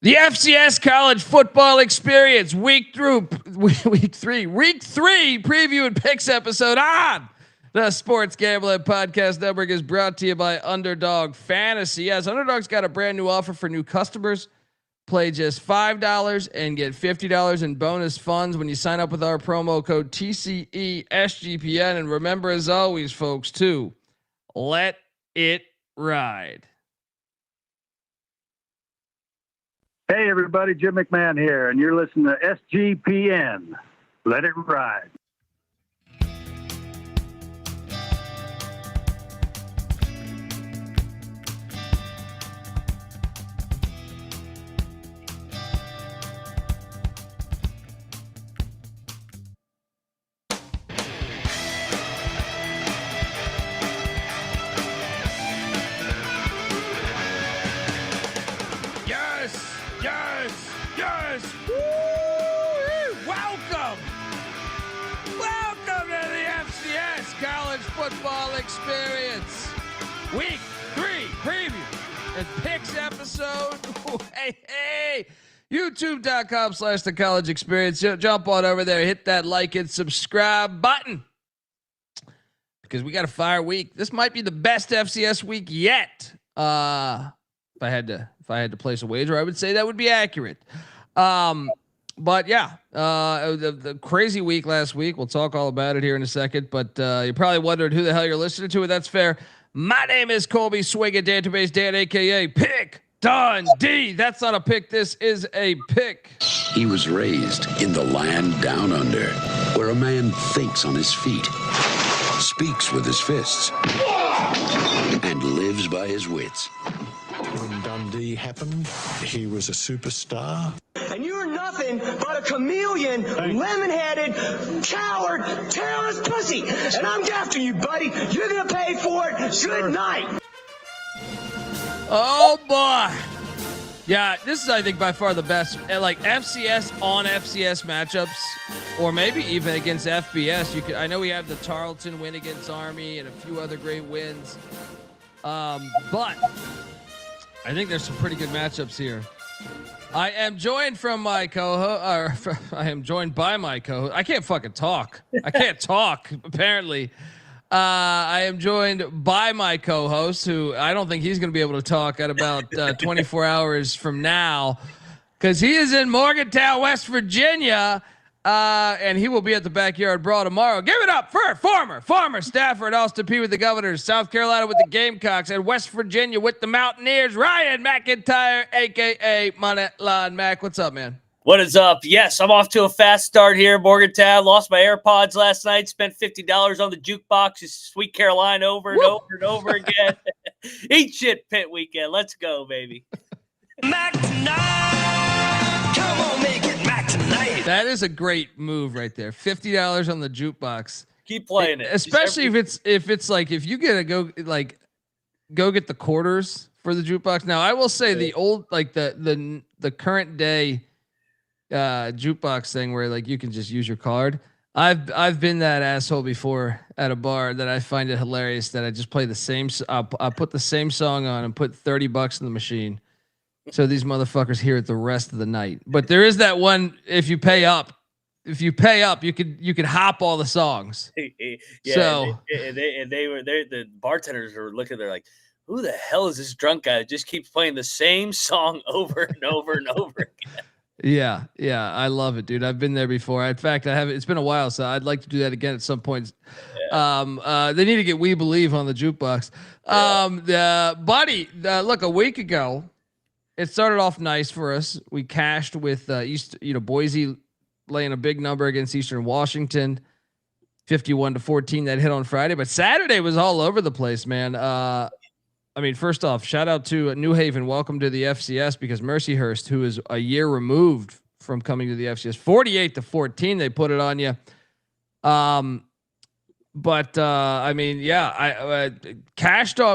The FCS College Football Experience week 3 preview and picks episode on the Sports Gambling Podcast Network is brought to you by Underdog Fantasy. Yes, Underdog's got a brand new offer for new customers. Play just $5 and get $50 in bonus funds when you sign up with our promo code TCESGPN. And remember, as always, folks, too, let it ride. Hey everybody, Jim McMahon here, and you're listening to SGPN. Let it ride. Football Experience week 3 preview and picks episode. Hey, youtube.com/the college experience. Jump on over there, hit that like and subscribe button because we got a fire week. This might be the best FCS week yet. If I had to place a wager, I would say that would be accurate. But yeah, the crazy week last week. We'll talk all about it here in a second. But you're probably wondering who the hell you're listening to. That's fair. My name is Colby Swinging Database Dan, aka Pick Dundee. That's not a pick. This is a pick. He was raised in the land down under, where a man thinks on his feet, speaks with his fists, and lives by his wits. When Dundee happened, he was a superstar. And you're nothing but a chameleon, lemon-headed, coward, terrorist pussy. And I'm after you, buddy. You're going to pay for it. Good night. Oh, boy. Yeah, this is, I think, by far the best. Like FCS on FCS matchups, or maybe even against FBS. I know we have the Tarleton win against Army and a few other great wins. But I think there's some pretty good matchups here. I am joined by my co-host. I can't fucking talk. I can't talk, apparently. I am joined by my co-host, who I don't think he's going to be able to talk at about 24 hours from now, because he is in Morgantown, West Virginia, and he will be at the Backyard Brawl tomorrow. Give it up for former staffer at Austin Peay with the Governors, South Carolina with the Gamecocks, and West Virginia with the Mountaineers, Ryan McIntyre, a.k.a. Moneyline Mac. What's up, man? What is up? Yes, I'm off to a fast start here. Morgantown, lost my AirPods last night, spent $50 on the jukebox, just Sweet Caroline over and over and over again. Eat shit pit weekend. Let's go, baby. Mac tonight. Come on, make it Mac tonight. That is a great move right there. $50 on the jukebox. Keep playing it. Especially if it's like, if you get to go get the quarters for the jukebox. Now, I will say the old, like the current day jukebox thing where like you can just use your card. I've been that asshole before at a bar that I find it hilarious that I just play the same. I put the same song on and put $30 in the machine, so these motherfuckers hear it the rest of the night. But there is that one. If you pay up, you could hop all the songs. Yeah, so the bartenders were looking. They're like, "Who the hell is this drunk guy that just keeps playing the same song over and over and over again?" Yeah, I love it, dude. I've been there before. In fact, I have. It's been a while, so I'd like to do that again at some point. Yeah. They need to get "We Believe" on the jukebox. Look, a week ago, it started off nice for us. We cashed with Boise laying a big number against Eastern Washington, 51-14. That hit on Friday, but Saturday was all over the place, man. First off, shout out to New Haven. Welcome to the FCS, because Mercyhurst, who is a year removed from coming to the FCS, 48-14, they put it on you.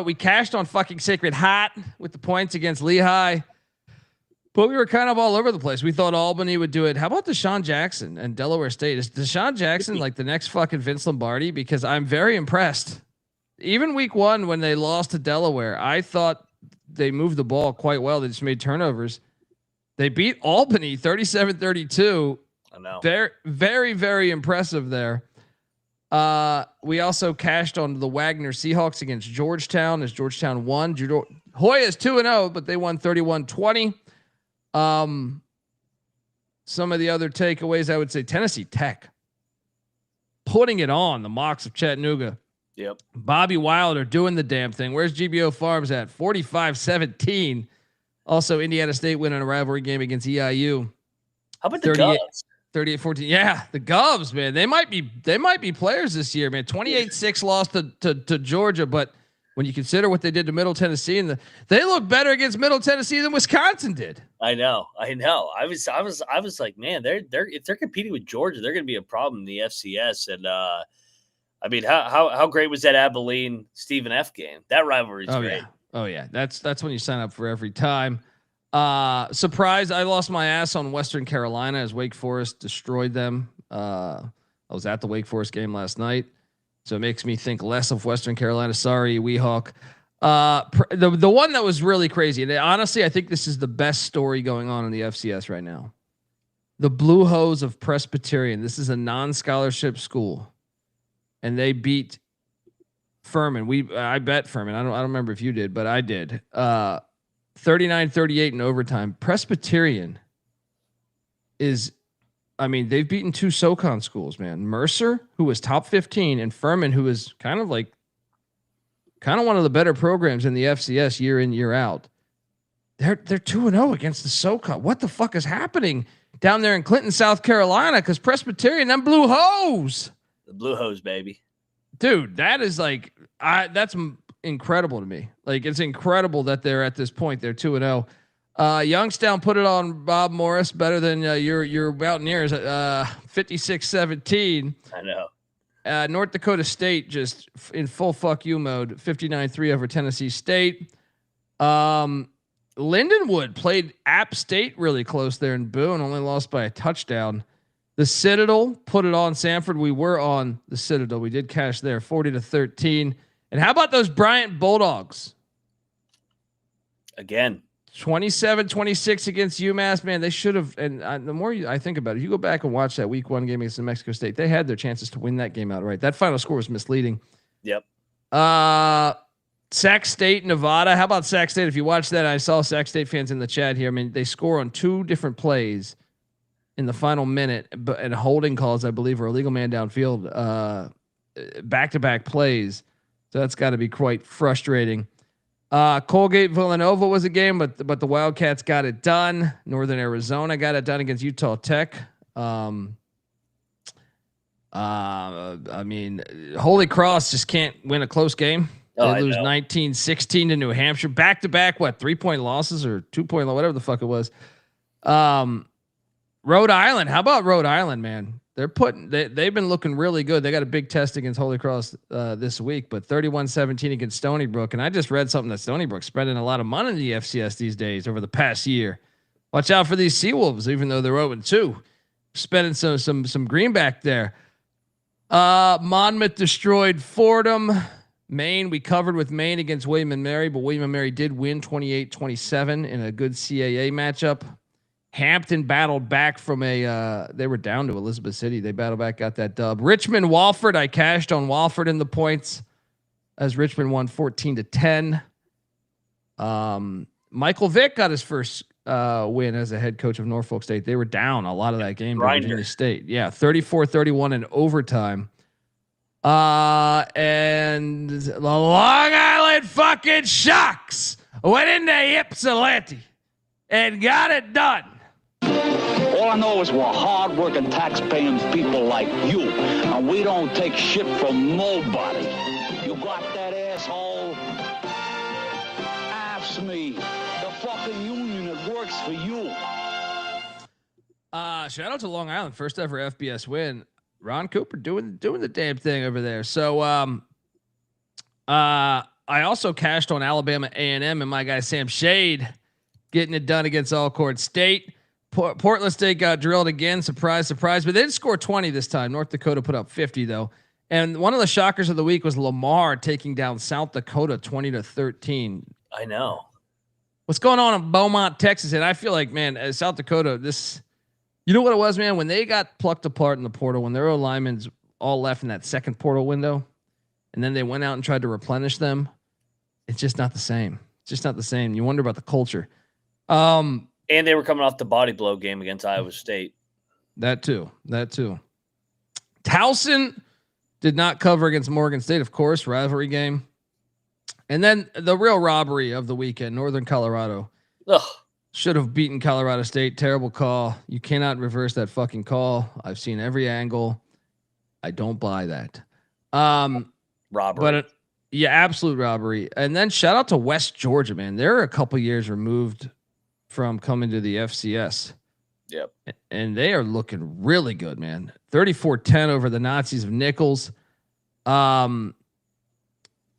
We cashed on fucking Sacred Heart with the points against Lehigh, but we were kind of all over the place. We thought Albany would do it. How about Deshaun Jackson and Delaware State? Is Deshaun Jackson like the next fucking Vince Lombardi? Because I'm very impressed. Even week 1, when they lost to Delaware, I thought they moved the ball quite well. They just made turnovers. They beat Albany 37-32. I know. Very, very, very impressive there. We also cashed on the Wagner Seahawks against Georgetown as Georgetown won. Hoya's 2-0, but they won 31-20. Some of the other takeaways, I would say Tennessee Tech putting it on the Mocs of Chattanooga. Yep. Bobby Wilder doing the damn thing. Where's GBO Farms at? 45-17. Also, Indiana State winning a rivalry game against EIU. How about the Govs? 38-14. Yeah, the Govs, man. They might be players this year, man. 28-6 loss to Georgia, but when you consider what they did to Middle Tennessee, and they look better against Middle Tennessee than Wisconsin did. I know. I was like, man, they're if they're competing with Georgia, they're going to be a problem in the FCS. And I mean, how great was that Abilene Stephen F game? That rivalry is great. Yeah. Oh yeah, that's when you sign up for every time. Surprise! I lost my ass on Western Carolina as Wake Forest destroyed them. I was at the Wake Forest game last night, so it makes me think less of Western Carolina. Sorry, Weehawk. The one that was really crazy, and honestly, I think this is the best story going on in the FCS right now. The Blue Hose of Presbyterian. This is a non-scholarship school, and they beat Furman. I bet Furman. I don't remember if you did, but I did. 39-38 in overtime. Presbyterian they've beaten two SoCon schools, man. Mercer, who was top 15, and Furman, who is kind of one of the better programs in the FCS year in, year out. They're 2-0 against the SoCon. What the fuck is happening down there in Clinton, South Carolina? Because Presbyterian, them Blue Hose. The Blue Hose, baby. Dude, that is that's incredible to me. Like, it's incredible that they're at this point. They're 2-0. Youngstown put it on Bob Morris better than your Mountaineers. 56-17. I know. North Dakota State just in full fuck you mode. 59-3 over Tennessee State. Lindenwood played App State really close there in Boone, only lost by a touchdown. The Citadel put it on Sanford. We were on the Citadel. We did cash there, 40-13. And how about those Bryant Bulldogs? Again, 27-26 against UMass. Man, they should have. And the more I think about it, you go back and watch that week 1 game against New Mexico State. They had their chances to win that game outright. That final score was misleading. Yep. Sac State, Nevada. How about Sac State? If you watch that, I saw Sac State fans in the chat here. I mean, they score on 2 different plays in the final minute, and holding calls, I believe, or a legal man downfield, back-to-back plays. So that's got to be quite frustrating. Colgate Villanova was a game, but the Wildcats got it done. Northern Arizona got it done against Utah Tech. I mean, Holy Cross just can't win a close game. They lose 19-16 to New Hampshire. Back-to-back, 3-point losses or 2-point, whatever the fuck it was. Rhode Island. How about Rhode Island, man? They've been looking really good. They got a big test against Holy Cross this week, but 31-17 against Stony Brook. And I just read something that Stony Brook's spending a lot of money in the FCS these days over the past year. Watch out for these Seawolves, even though they're 0-2. Spending some greenback there. Monmouth destroyed Fordham. Maine, we covered with Maine against William & Mary, but William & Mary did win 28-27 in a good CAA matchup. Hampton battled back from they were down to Elizabeth City. They battled back, got that dub. Richmond, Walford, I cashed on Walford in the points as Richmond won 14-10. Michael Vick got his first win as a head coach of Norfolk State. They were down a lot of that game to Virginia State. Yeah, 34-31 in overtime. And the Long Island fucking Sharks went into Ypsilanti and got it done. All I know is we're hard-working, tax-paying people like you, and we don't take shit from nobody. You got that, asshole? Ask me. The fucking union that works for you. Shout out to Long Island, first ever FBS win. Ron Cooper doing the damn thing over there. So I also cashed on Alabama A&M and my guy Sam Shade getting it done against Alcorn State. Portland State got drilled again. Surprise, surprise. But they didn't score 20 this time. North Dakota put up 50 though. And one of the shockers of the week was Lamar taking down South Dakota 20-13. I know. What's going on in Beaumont, Texas? And I feel like, man, South Dakota, you know what it was, man? When they got plucked apart in the portal, when their linemen all left in that second portal window, and then they went out and tried to replenish them, it's just not the same. It's just not the same. You wonder about the culture. And they were coming off the body blow game against Iowa State. That too. Towson did not cover against Morgan State, of course, rivalry game. And then the real robbery of the weekend, Northern Colorado. Ugh. Should have beaten Colorado State. Terrible call. You cannot reverse that fucking call. I've seen every angle. I don't buy that. Robbery. But absolute robbery. And then shout out to West Georgia, man. They're a couple years removed from coming to the FCS. Yep. And they are looking really good, man. 34-10 over the Nazis of Nichols.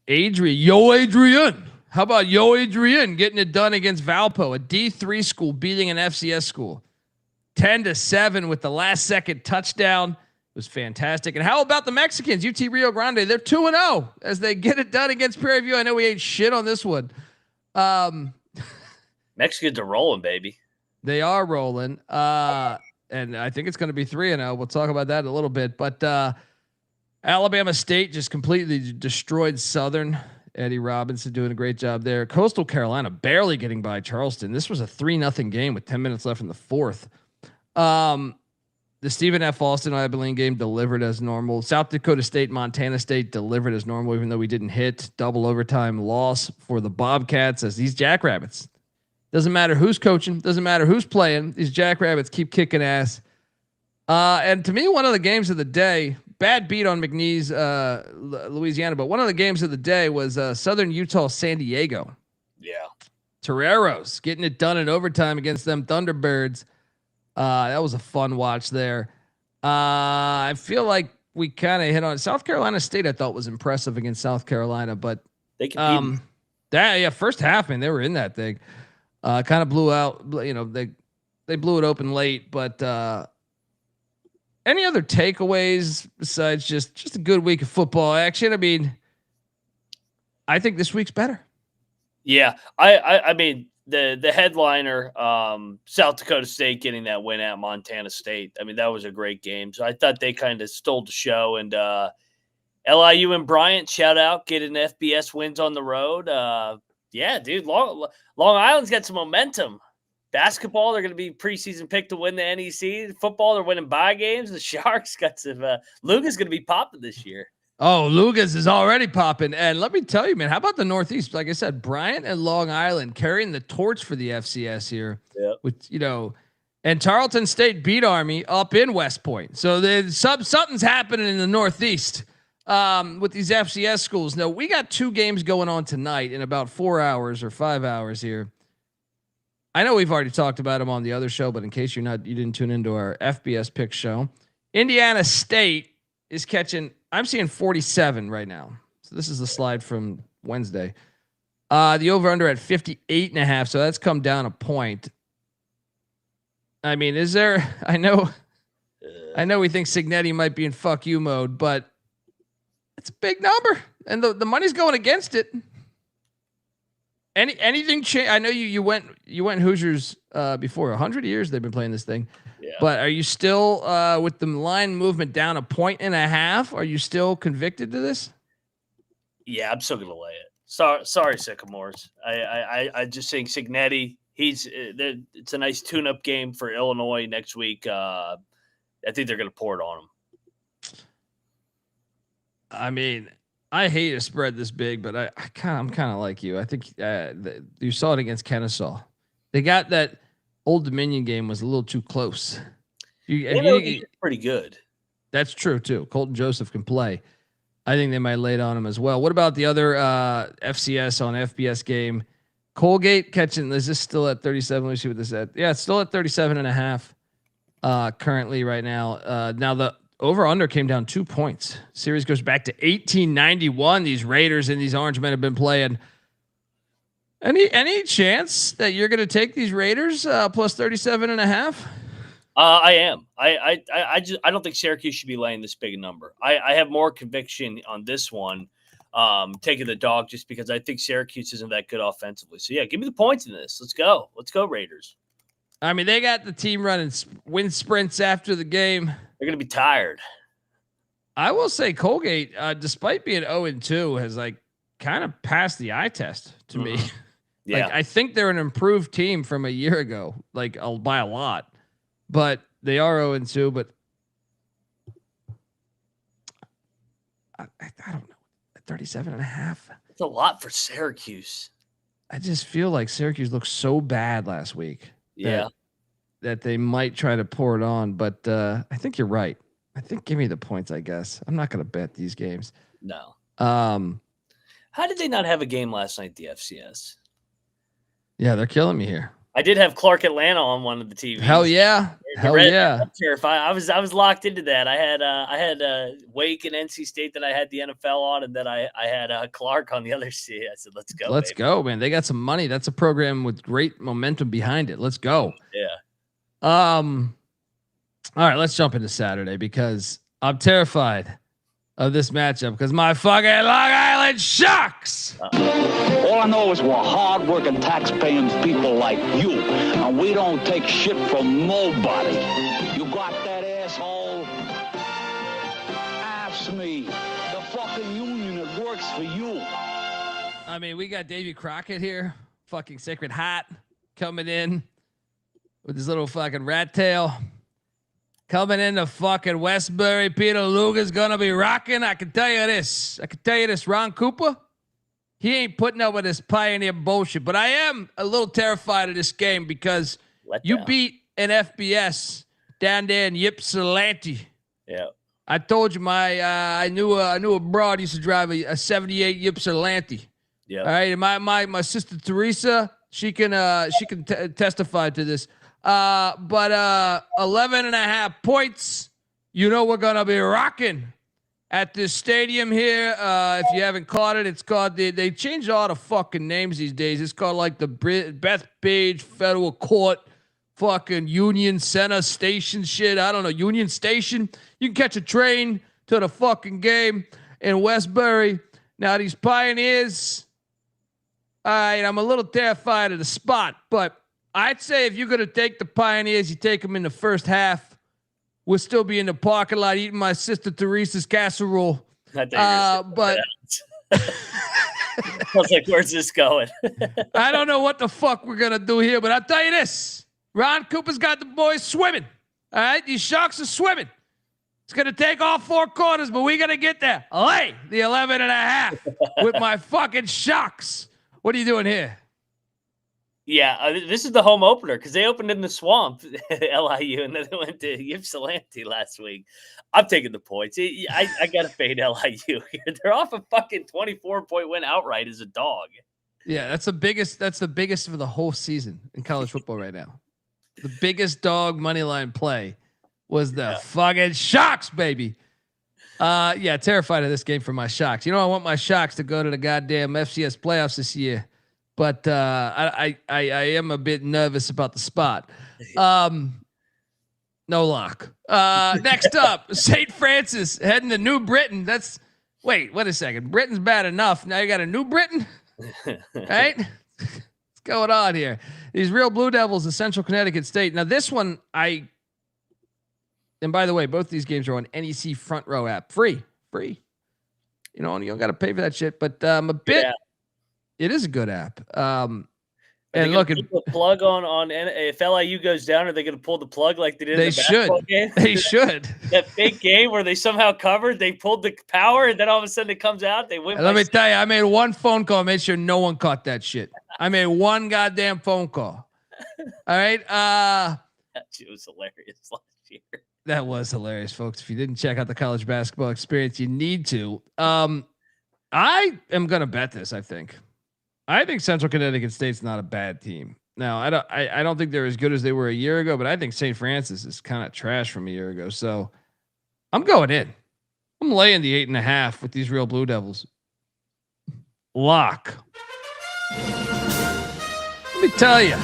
Adrian. How about Adrian getting it done against Valpo, a D3 school beating an FCS school. 10-7 with the last second touchdown. It was fantastic. And how about the Mexicans, UT Rio Grande? They're 2-0 as they get it done against Prairie View. I know we ain't shit on this one. Mexicans are rolling, baby. They are rolling. And I think it's going to be 3-0. We'll talk about that in a little bit. But Alabama State just completely destroyed Southern. Eddie Robinson doing a great job there. Coastal Carolina barely getting by Charleston. This was a 3-0 game with 10 minutes left in the fourth. The Stephen F. Austin Abilene game delivered as normal. South Dakota State, Montana State delivered as normal, even though we didn't hit. Double overtime loss for the Bobcats as these Jackrabbits. Doesn't matter who's coaching. Doesn't matter who's playing. These Jackrabbits keep kicking ass. And to me, one of the games of the day, bad beat on McNeese, Louisiana, but one of the games of the day was Southern Utah, San Diego. Yeah. Toreros getting it done in overtime against them Thunderbirds. That was a fun watch there. I feel like we kind of hit on South Carolina State. I thought was impressive against South Carolina, but they can first half, man, they were in that thing. Kind of blew out, they blew it open late, but any other takeaways besides just a good week of football action? I mean, I think this week's better. Yeah. I mean, the headliner, South Dakota State getting that win at Montana State. I mean, that was a great game. So I thought they kind of stole the show. And LIU and Bryant, shout out, getting FBS wins on the road. Yeah, dude, Long Island's got some momentum. Basketball, they're going to be preseason pick to win the NEC. Football, they're winning bye games. The Sharks got some. Luga's going to be popping this year. Oh, Lugas is already popping. And let me tell you, man, how about the Northeast? Like I said, Bryant and Long Island carrying the torch for the FCS here. Yep. With and Tarleton State beat Army up in West Point. So there's something's happening in the Northeast with these FCS schools. Now we got 2 games going on tonight in about 4 hours or 5 hours here. I know we've already talked about them on the other show, but in case you didn't tune into our FBS pick show, Indiana State is catching. I'm seeing 47 right now. So this is the slide from Wednesday. The over under at 58.5. So that's come down a point. I mean, is there? I know we think Signetti might be in fuck you mode, but it's a big number, and the money's going against it. Anything change? I know you went Hoosiers before. 100 years they've been playing this thing. Yeah. But are you still with the line movement down 1.5? Are you still convicted to this? Yeah, I'm still gonna lay it. Sorry, Sycamores. I just think Signetti. It's a nice tune-up game for Illinois next week. I think they're gonna pour it on them. I mean, I hate a spread this big, but I'm kind of like you. I think you saw it against Kennesaw. They got that Old Dominion game was a little too close. He's pretty good. That's true too. Colton Joseph can play. I think they might lay it on him as well. What about the other FCS on FBS game? Colgate catching. Is this still at 37? Let me see what this is at. Yeah, it's still at 37.5 currently right now. Now the over under came down 2 points. Series goes back to 1891. These Raiders and these Orange Men have been playing. Any chance that you're going to take these Raiders plus 37.5? I am. I don't think Syracuse should be laying this big a number. I have more conviction on this one. taking the dog just because I think Syracuse isn't that good offensively. So, yeah, give me the points in this. Let's go. Let's go, Raiders. I mean, they got the team running wind sprints after the game. They're going to be tired. I will say Colgate, despite being 0-2, has like kind of passed the eye test to me. Yeah. Like, I think they're an improved team from a year ago, like by a lot, but they are 0-2. But I don't know, 37.5. It's a lot for Syracuse. I just feel like Syracuse looked so bad last week. Yeah. That they might try to pour it on, but I think you're right. I think give me the points, I guess. I'm not going to bet these games. No. How did they not have a game last night, the FCS? Yeah, they're killing me here. I did have Clark Atlanta on one of the TVs. Hell yeah. Hell yeah. I'm terrified. I was locked into that. I had Wake and NC State that I had the NFL on, and then I had Clark on the other side. I said, let's go. Let's go, man. They got some money. That's a program with great momentum behind it. Let's go. Yeah. All right, let's jump into Saturday because I'm terrified of this matchup because my fucking Long Island Sharks. All I know is we're hard-working, tax-paying people like you, and we don't take shit from nobody. You got that, asshole? Ask me. The fucking union that works for you. I mean, we got Davy Crockett here, fucking Sacred Hat, coming in with his little fucking rat tail. Coming into fucking Westbury, Peter Luger's gonna be rocking. I can tell you this. Ron Cooper, he ain't putting up with this Pioneer bullshit. But I am a little terrified of this game because you beat an FBS down there in Ypsilanti. Yeah. I told you I knew a broad used to drive a 78 Ypsilanti. Yeah. All right. And my sister Teresa, she can testify to this. But 11.5 points. You know we're gonna be rocking at this stadium here. If you haven't caught it, it's called they changed all the fucking names these days. It's called like the Bethpage Federal Court, fucking Union Center Station shit. I don't know, Union Station. You can catch a train to the fucking game in Westbury. Now these Pioneers. All right, I'm a little terrified of the spot, but I'd say if you're going to take the Pioneers, you take them in the first half. We'll still be in the parking lot eating my sister Teresa's casserole. But I was like, where's this going? I don't know what the fuck we're going to do here, but I'll tell you this. Ron Cooper's got the boys swimming. All right, these Sharks are swimming. It's going to take all four quarters, but we got to get there. Lay the 11.5 with my fucking Sharks. What are you doing here? Yeah, this is the home opener because they opened in the swamp, LIU, and then they went to Ypsilanti last week. I'm taking the points. I got to fade LIU here. They're off a fucking 24-point win outright as a dog. Yeah, that's the biggest for the whole season in college football right now. The biggest dog money line play was the fucking Sharks, baby. Yeah, terrified of this game for my Sharks. You know, I want my Sharks to go to the goddamn FCS playoffs this year. But I am a bit nervous about the spot. No lock. Next up, St. Francis heading to New Britain. Wait a second. Britain's bad enough. Now you got a New Britain? Right? What's going on here? These Real Blue Devils of Central Connecticut State. Now this one, and by the way, both these games are on NEC Front Row app. Free. You know, you don't got to pay for that shit. But I'm a bit... Yeah. It is a good app. And look, the plug on if LIU goes down, are they going to pull the plug like they did in the basketball game? They should. That big game where they somehow covered, they pulled the power, and then all of a sudden it comes out. They win. Let me tell you, I made one phone call, made sure no one caught that shit. I made one goddamn phone call. All right. That shit was hilarious last year. That was hilarious, folks. If you didn't check out the college basketball experience, you need to. I am going to bet this. I think Central Connecticut State's not a bad team. Now, I don't think they're as good as they were a year ago, but I think St. Francis is kind of trash from a year ago. So I'm going in. I'm laying the 8.5 with these Real Blue Devils. Lock. Let me tell you.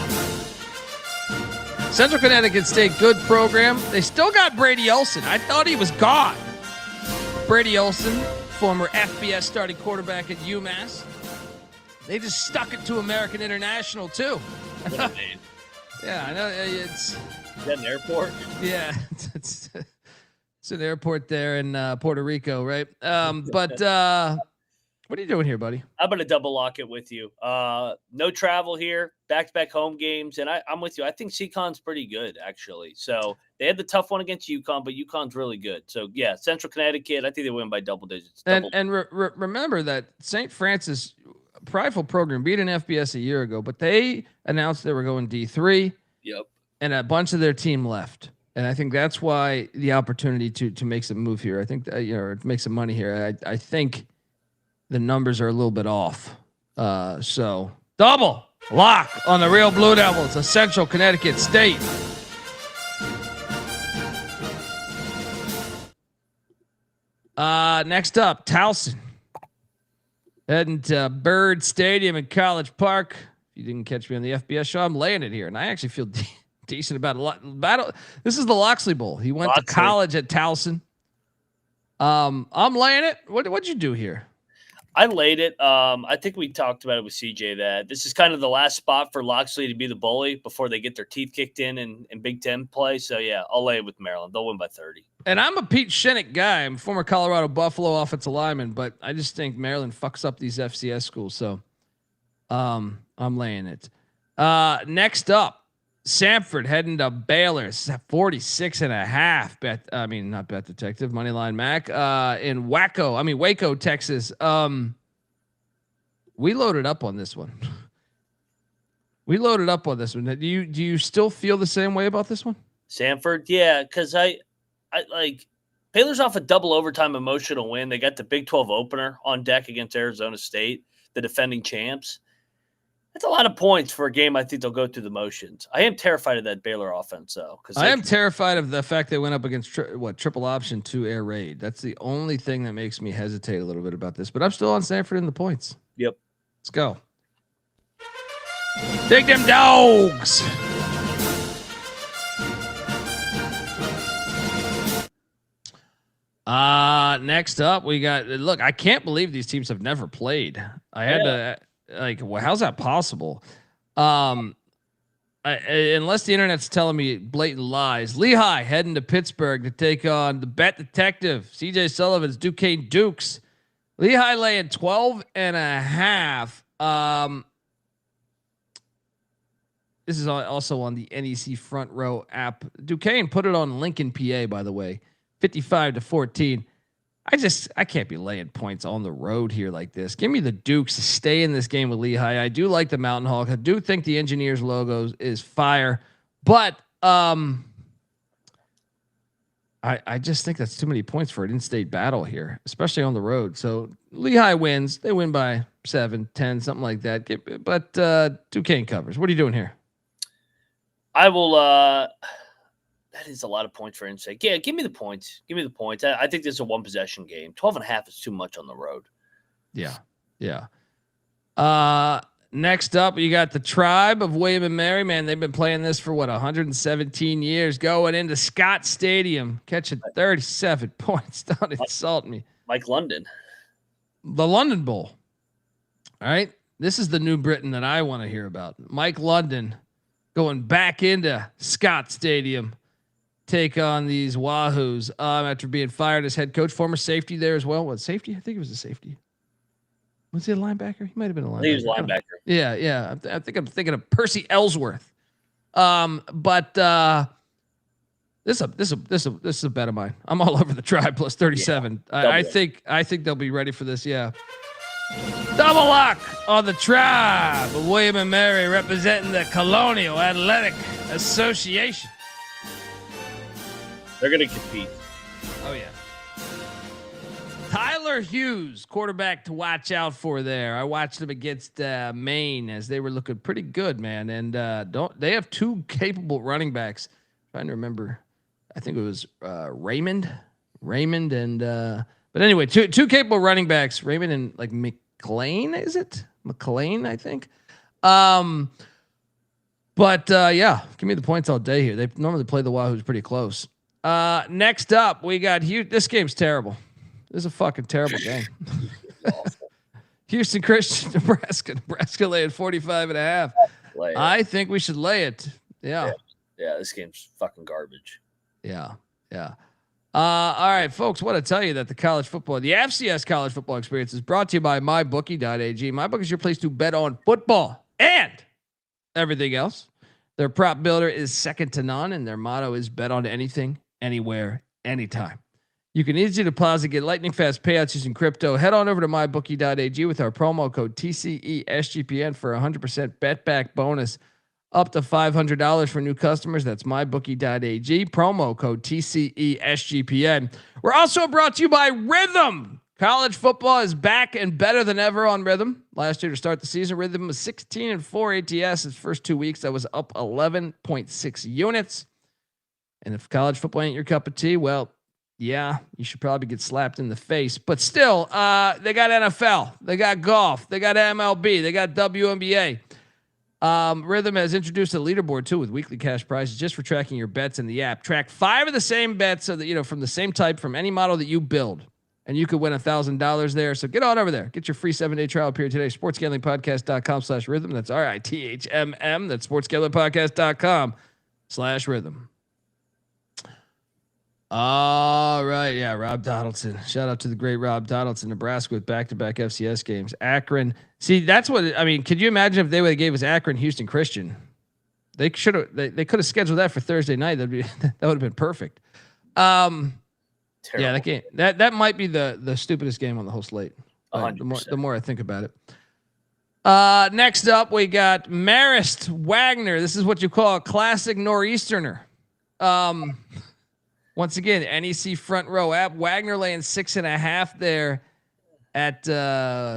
Central Connecticut State, good program. They still got Brady Olson. I thought he was gone. Brady Olson, former FBS starting quarterback at UMass. They just stuck it to American International too. Yeah, I know. Is that an airport? Yeah, it's an airport there in Puerto Rico, right? But what are you doing here, buddy? I'm going to double lock it with you. No travel here, back-to-back home games, and I'm with you. I think SeaCon's pretty good, actually. So they had the tough one against UConn, but UConn's really good. So, yeah, Central Connecticut, I think they win by double digits. Remember that St. Francis, prideful program, beat an FBS a year ago, but they announced they were going D3. Yep. And a bunch of their team left. And I think that's why the opportunity to make some move here. I think make some money here. I think the numbers are a little bit off. So double lock on the Real Blue Devils, a Central Connecticut State. Next up, Towson. Heading to Bird Stadium in College Park. If you didn't catch me on the FBS show, I'm laying it here. And I actually feel decent about a lot. This is the Loxley Bowl. He went to college at Towson. I'm laying it. What'd you do here? I laid it. I think we talked about it with CJ that this is kind of the last spot for Loxley to be the bully before they get their teeth kicked in Big Ten play. So, yeah, I'll lay it with Maryland. They'll win by 30. And I'm a Pete Shinnick guy. I'm a former Colorado Buffalo offensive lineman, but I just think Maryland fucks up these FCS schools. So I'm laying it. Next up, Samford heading to Baylor. 46.5. Not Bet Detective, Moneyline Mac. In Waco, Texas. We loaded up on this one. Do you still feel the same way about this one? Samford, yeah, because I like Baylor's off a double overtime emotional win. They got the Big 12 opener on deck against Arizona State, the defending champs. That's a lot of points for a game. I think they'll go through the motions. I am terrified of that Baylor offense, though. I am terrified of the fact they went up against triple option 2 air raid. That's the only thing that makes me hesitate a little bit about this. But I'm still on Samford in the points. Yep. Let's go. Take them dogs. Next up, we got. Look, I can't believe these teams have never played. I had to. Well, how's that possible? Unless the internet's telling me blatant lies. Lehigh heading to Pittsburgh to take on the Bet Detective, CJ Sullivan's Duquesne Dukes. Lehigh laying 12.5. This is also on the NEC Front Row app. Duquesne put it on Lincoln, PA, by the way, 55-14. I can't be laying points on the road here like this. Give me the Dukes to stay in this game with Lehigh. I do like the Mountain Hawk. I do think the Engineers logo is fire, but I just think that's too many points for an in-state battle here, especially on the road. So Lehigh wins. They win by 7, 10, something like that. But Duquesne covers. What are you doing here? I will. That is a lot of points for in-state. Yeah, give me the points. I think this is a one possession game. 12.5 is too much on the road. Yeah. Next up, you got the Tribe of William and Mary. Man, they've been playing this for 117 years. Going into Scott Stadium, catching 37 points. Don't insult me. Mike London. The London Bowl. All right. This is the New Britain that I want to hear about. Mike London going back into Scott Stadium. Take on these Wahoos after being fired as head coach. Former safety there as well. What safety? I think it was a safety. Was he a linebacker? He might have been a linebacker. He was a linebacker. Yeah. I think I'm thinking of Percy Ellsworth. But this is a bet of mine. I'm all over the Tribe plus 37. Yeah, I think they'll be ready for this. Yeah. Double lock on the Tribe of William and Mary, representing the Colonial Athletic Association. They're going to compete. Oh, yeah. Tyler Hughes, quarterback to watch out for there. I watched him against Maine as they were looking pretty good, man. And they have 2 capable running backs. I'm trying to remember. I think it was Raymond and but anyway, two capable running backs, Raymond and like McLean, is it? McLean, I think. But yeah, give me the points all day here. They normally play the Wahoos pretty close. Next up, we got Hugh. This game's terrible. This is a fucking terrible game. Houston Christian, Nebraska. Nebraska laying 45.5. I think we should lay it. Yeah. Yeah, this game's fucking garbage. Yeah. All right, folks, want to tell you that the FCS College Football Experience is brought to you by MyBookie.ag. MyBookie is your place to bet on football and everything else. Their prop builder is second to none, and their motto is bet on anything, anywhere, anytime. You can easily deposit, get lightning fast payouts using crypto. Head on over to mybookie.ag with our promo code TCESGPN for 100% bet back bonus up to $500 for new customers. That's mybookie.ag, promo code TCESGPN. We're also brought to you by Rhythm. College football is back and better than ever on Rhythm. Last year to start the season, Rhythm was 16-4 ATS. Its first 2 weeks, that was up 11.6 units. And if college football ain't your cup of tea, well, yeah, you should probably get slapped in the face. But still, they got NFL, they got golf, they got MLB, they got WNBA. Rhythm has introduced a leaderboard too with weekly cash prizes just for tracking your bets in the app. Track 5 of the same bets so that from the same type from any model that you build, and you could win $1,000 there. So get on over there, get your free 7-day trial period today. SportsGamblingPodcast.com/rhythm. That's RITHMM. That's SportsGamblingPodcast.com/rhythm. All right. Yeah. Rob Donaldson. Shout out to the great Rob Donaldson, Nebraska with back-to-back FCS games. Akron. See, that's what, could you imagine if they would have gave us Akron, Houston Christian? They should have, they could have scheduled that for Thursday night. That would have been perfect. Yeah, that game, that might be the stupidest game on the whole slate. The more I think about it. Next up, we got Marist Wagner. This is what you call a classic Nor'easterner. Once again, NEC front row app. Wagner laying 6.5 there at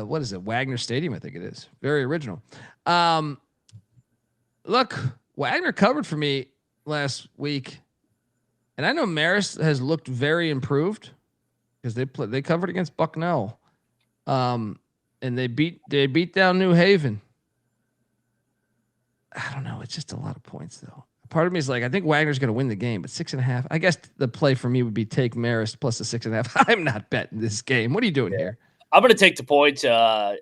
what is it? Wagner Stadium, I think it is. Very original. Look, Wagner covered for me last week, and I know Marist has looked very improved because they covered against Bucknell, and they beat down New Haven. I don't know. It's just a lot of points though. Part of me is like, I think Wagner's going to win the game, but 6.5. I guess the play for me would be take Marist plus the 6.5. I'm not betting this game. What are you doing here? I'm going to take the points. I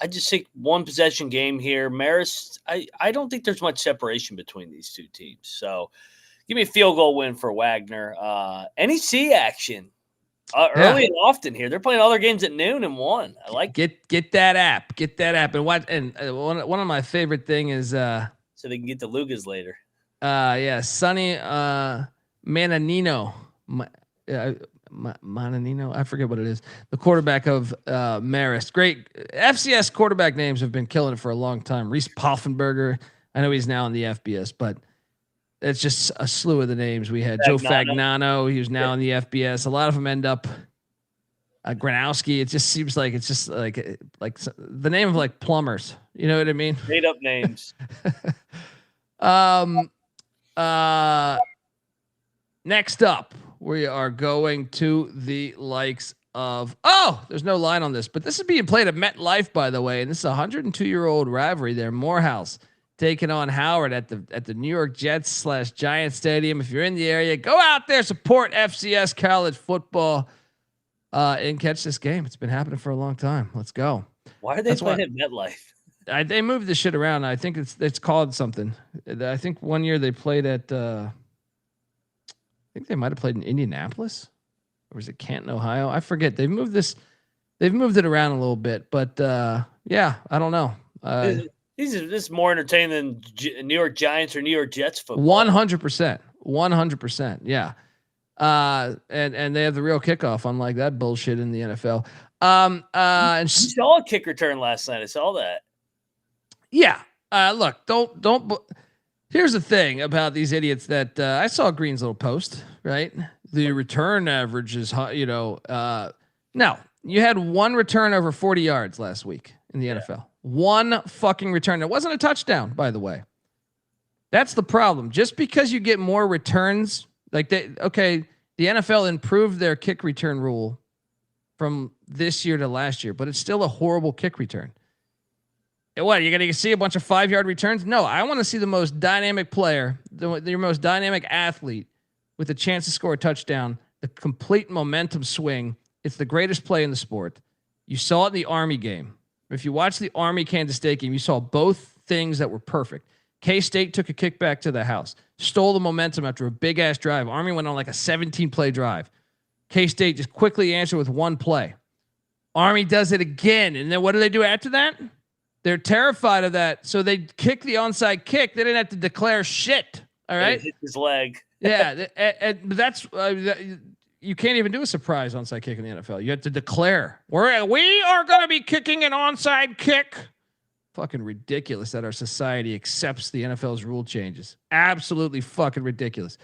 just think one possession game here. Marist, I don't think there's much separation between these two teams. So give me a field goal win for Wagner. NEC action early and often here. They're playing other games at noon and 1. I like get that app. Get that app. And one of my favorite thing is so they can get the Lugas later. Sonny Mananino. Mananino, I forget what it is. The quarterback of Marist. Great FCS quarterback names have been killing it for a long time. Reese Poffenberger. I know he's now in the FBS, but it's just a slew of the names. We had Joe Fagnano. He was now in the FBS. A lot of them end up Granowski. It just seems like it's just like the name of like plumbers. You know what I mean? Made up names. Next up, we are going to the likes of there's no line on this, but this is being played at MetLife, by the way, and this is a 102-year-old rivalry there. Morehouse taking on Howard at the New York Jets / Giants Stadium. If you're in the area, go out there, support FCS college football, and catch this game. It's been happening for a long time. Let's go. Why are they playing at MetLife? They moved this shit around. I think it's called something. I think one year they played at I think they might have played in Indianapolis, or was it Canton, Ohio? I forget. They've moved it around a little bit, but yeah, I don't know. This is more entertaining than New York Giants or New York Jets football. 100%. Yeah. And they have the real kickoff, unlike that bullshit in the NFL. And you saw a kick return last night. I saw that. Yeah. Look, don't. Here's the thing about these idiots that I saw Green's little post, right? The return average is, no, you had one return over 40 yards last week in the NFL. One fucking return. It wasn't a touchdown, by the way. That's the problem. Just because you get more returns, the NFL improved their kick return rule from this year to last year, but it's still a horrible kick return. What, you're going to see a bunch of 5-yard returns? No, I want to see the most dynamic player, your most dynamic athlete with a chance to score a touchdown a complete momentum swing. It's the greatest play in the sport. You saw it in the Army game. If you watch the Army Kansas State game, you saw both things that were perfect. K-State took a kickback to the house, stole the momentum after a big ass drive. Army went on like a 17 play drive. K-State just quickly answered with one play. Army does it again. And then what do they do after that? They're terrified of that. So they kick the onside kick. They didn't have to declare shit. All right. Hit his leg. Yeah. And that's, you can't even do a surprise onside kick in the NFL. You have to declare we are going to be kicking an onside kick. Fucking ridiculous that our society accepts the NFL's rule changes. Absolutely fucking ridiculous.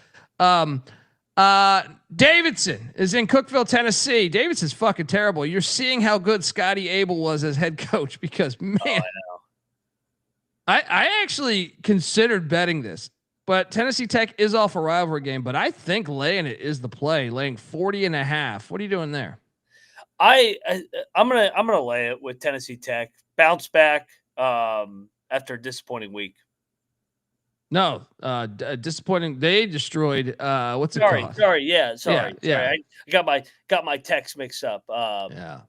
Davidson is in Cookeville, Tennessee. Davidson's fucking terrible. You're seeing how good Scotty Abel was as head coach because man, I actually considered betting this, but Tennessee Tech is off a rivalry game, but I think laying it is the play, laying 40.5. What are you doing there? I'm going to lay it with Tennessee Tech. Bounce back after a disappointing week. No, disappointing. They destroyed. What's it called? Sorry. Yeah. I got my text mixed up. Yeah.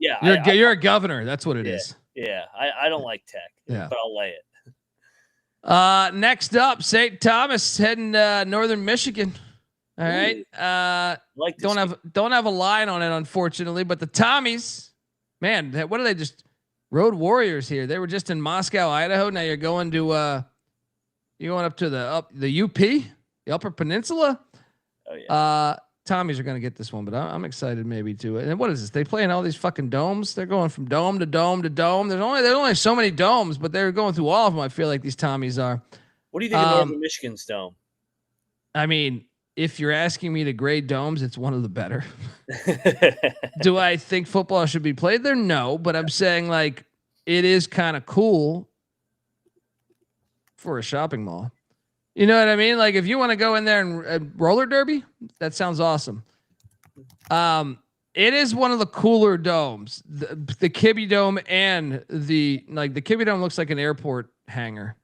You're a governor. That's what it is. Yeah. I don't like Tech. Yeah. But I'll lay it. Next up, St. Thomas heading Northern Michigan. All right. Don't have a line on it, unfortunately, but the Tommies, man, what are they just road warriors here? They were just in Moscow, Idaho. Now you're going to you're going up to the UP, the Upper Peninsula. Oh yeah. Tommies are going to get this one, but I'm excited maybe too. And what is this? They play in all these fucking domes. They're going from dome to dome to dome. There's only so many domes, but they're going through all of them. I feel like these Tommies are. What do you think of Northern Michigan's dome? I mean, if you're asking me to grade domes, it's one of the better. Do I think football should be played there? No, but I'm saying like it is kind of cool for a shopping mall. You know what I mean? Like if you want to go in there and roller derby, that sounds awesome. It is one of the cooler domes, the Kibbe Dome, and the Kibbe Dome looks like an airport hangar.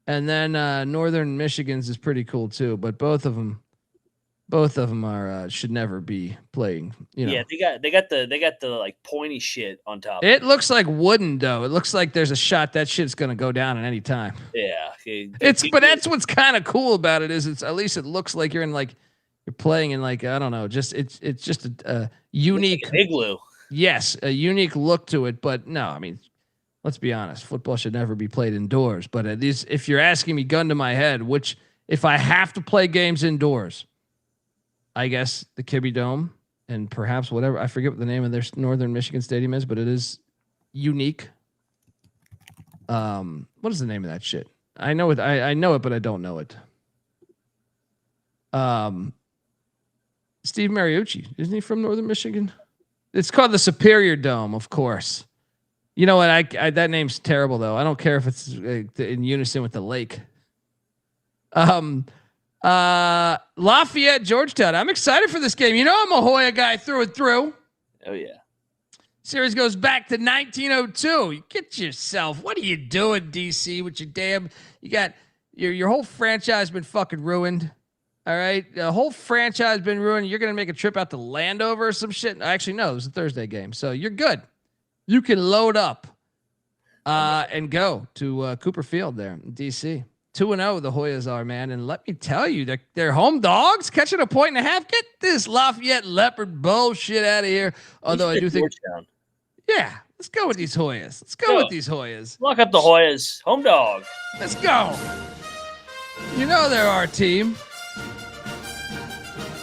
And then Northern Michigan's is pretty cool too, but both of them are should never be playing. You know? Yeah, they got the like pointy shit on top. It looks like wooden though. It looks like there's a shot that shit's gonna go down at any time. Yeah, but that's what's kind of cool about it is it's at least it looks like you're playing in like I don't know, just it's just a unique like igloo. Yes, a unique look to it. But no, I mean, let's be honest, football should never be played indoors. But at least if you're asking me, gun to my head, which if I have to play games indoors. I guess the Kibbe Dome and perhaps whatever. I forget what the name of their Northern Michigan Stadium is, but it is unique. What is the name of that shit? I know it. I know it, but I don't know it. Steve Mariucci, isn't he from Northern Michigan? It's called the Superior Dome, of course. You know what? I that name's terrible though. I don't care if it's in unison with the lake. Lafayette, Georgetown. I'm excited for this game. You know I'm a Hoya guy through and through. Oh yeah. Series goes back to 1902. You get yourself. What are you doing, DC? With your damn, you got your whole franchise been fucking ruined. All right, the whole franchise been ruined. You're gonna make a trip out to Landover or some shit. Actually, no, it was a Thursday game, so you're good. You can load up and go to Cooper Field there in DC. 2-0 the Hoyas are, man. And let me tell you, they're home dogs catching a point and a half. Get this Lafayette Leopard bullshit out of here. Although I do think, yeah, let's go with these Hoyas. Let's go with these Hoyas. Lock up the Hoyas. Home dog. Let's go. You know they're our team.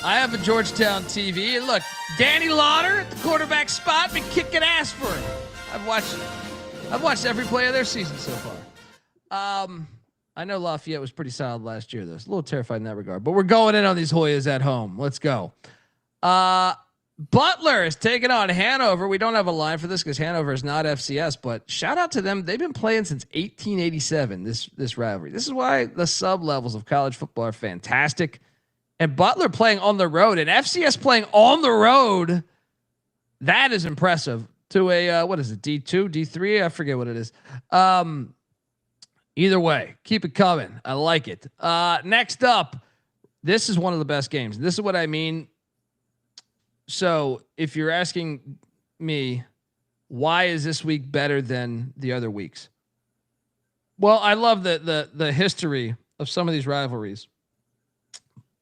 I have a Georgetown TV. And look, Danny Lauder at the quarterback spot been kicking ass for it. I've watched every play of their season so far. I know Lafayette was pretty solid last year, though. It's a little terrified in that regard. But we're going in on these Hoyas at home. Let's go. Butler is taking on Hanover. We don't have a line for this because Hanover is not FCS, but shout out to them. They've been playing since 1887, this rivalry. This is why the sub-levels of college football are fantastic. And Butler playing on the road and FCS playing on the road, that is impressive. To a, what is it, D2, D3? I forget what it is. Either way, keep it coming. I like it. Next up, this is one of the best games. This is what I mean So if you're asking me, why is this week better than the other weeks? Well, I love the history of some of these rivalries.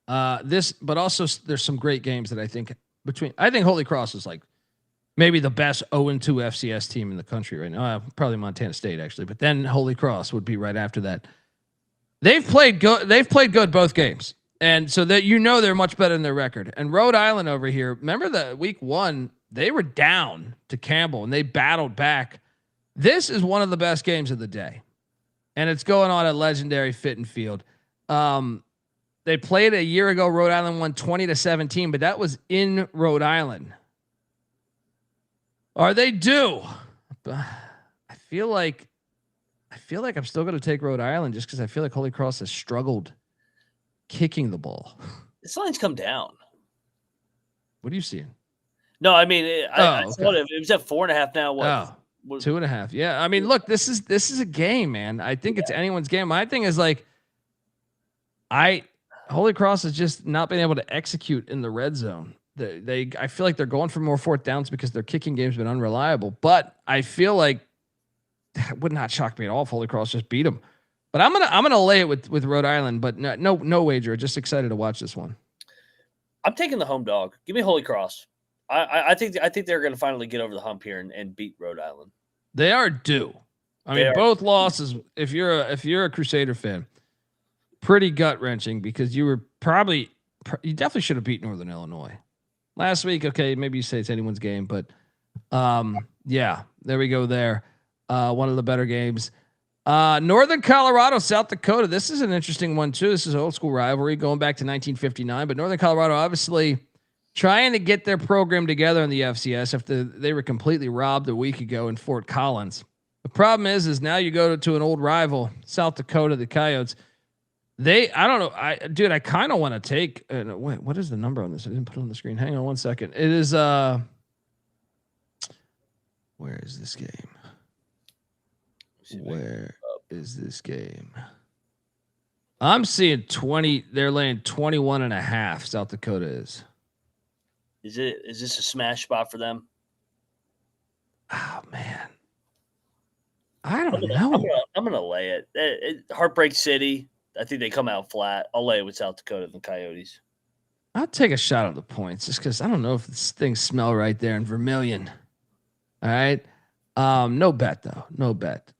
But also there's some great games that I think Holy Cross is like maybe the best 0-2 FCS team in the country right now. Probably Montana State actually, but then Holy Cross would be right after that. They've played good both games. And so that they're much better than their record. And Rhode Island over here, remember the week 1, they were down to Campbell and they battled back. This is one of the best games of the day. And it's going on at legendary Fitton Field. They played a year ago. Rhode Island won 20-17, but that was in Rhode Island. Are they due? I feel like I'm still going to take Rhode Island just because I feel like Holy Cross has struggled kicking the ball. This line's come down. What are you seeing? No, I mean, it was at 4.5 now. What? 2.5. Yeah. I mean, look, this is a game, man. I think it's anyone's game. My thing is like, Holy Cross has just not been able to execute in the red zone. I feel like they're going for more fourth downs because their kicking game's been unreliable. But I feel like it would not shock me at all if Holy Cross just beat them. But I'm gonna lay it with Rhode Island, but no wager. Just excited to watch this one. I'm taking the home dog. Give me Holy Cross. I think they're going to finally get over the hump here and beat Rhode Island. They are due. I mean, both losses. If you're a Crusader fan, pretty gut wrenching because you definitely should have beat Northern Illinois last week. Okay, maybe you say it's anyone's game, but yeah, there we go. There, one of the better games. Northern Colorado, South Dakota. This is an interesting one too. This is an old school rivalry going back to 1959, but Northern Colorado obviously trying to get their program together in the FCS after they were completely robbed a week ago in Fort Collins. The problem is now you go to an old rival, South Dakota, the Coyotes. I don't know. I kind of want to take, wait, what is the number on this? I didn't put it on the screen. Hang on one second. It is, where is this game? Where is this game? I'm seeing 20. They're laying 21.5. South Dakota is. Is this a smash spot for them? Oh man, I don't know. I'm gonna lay it. Heartbreak City. I think they come out flat. I'll lay it with South Dakota and the Coyotes. I'll take a shot at the points just because I don't know if this things smell right there in Vermilion. All right. No bet though. No bet.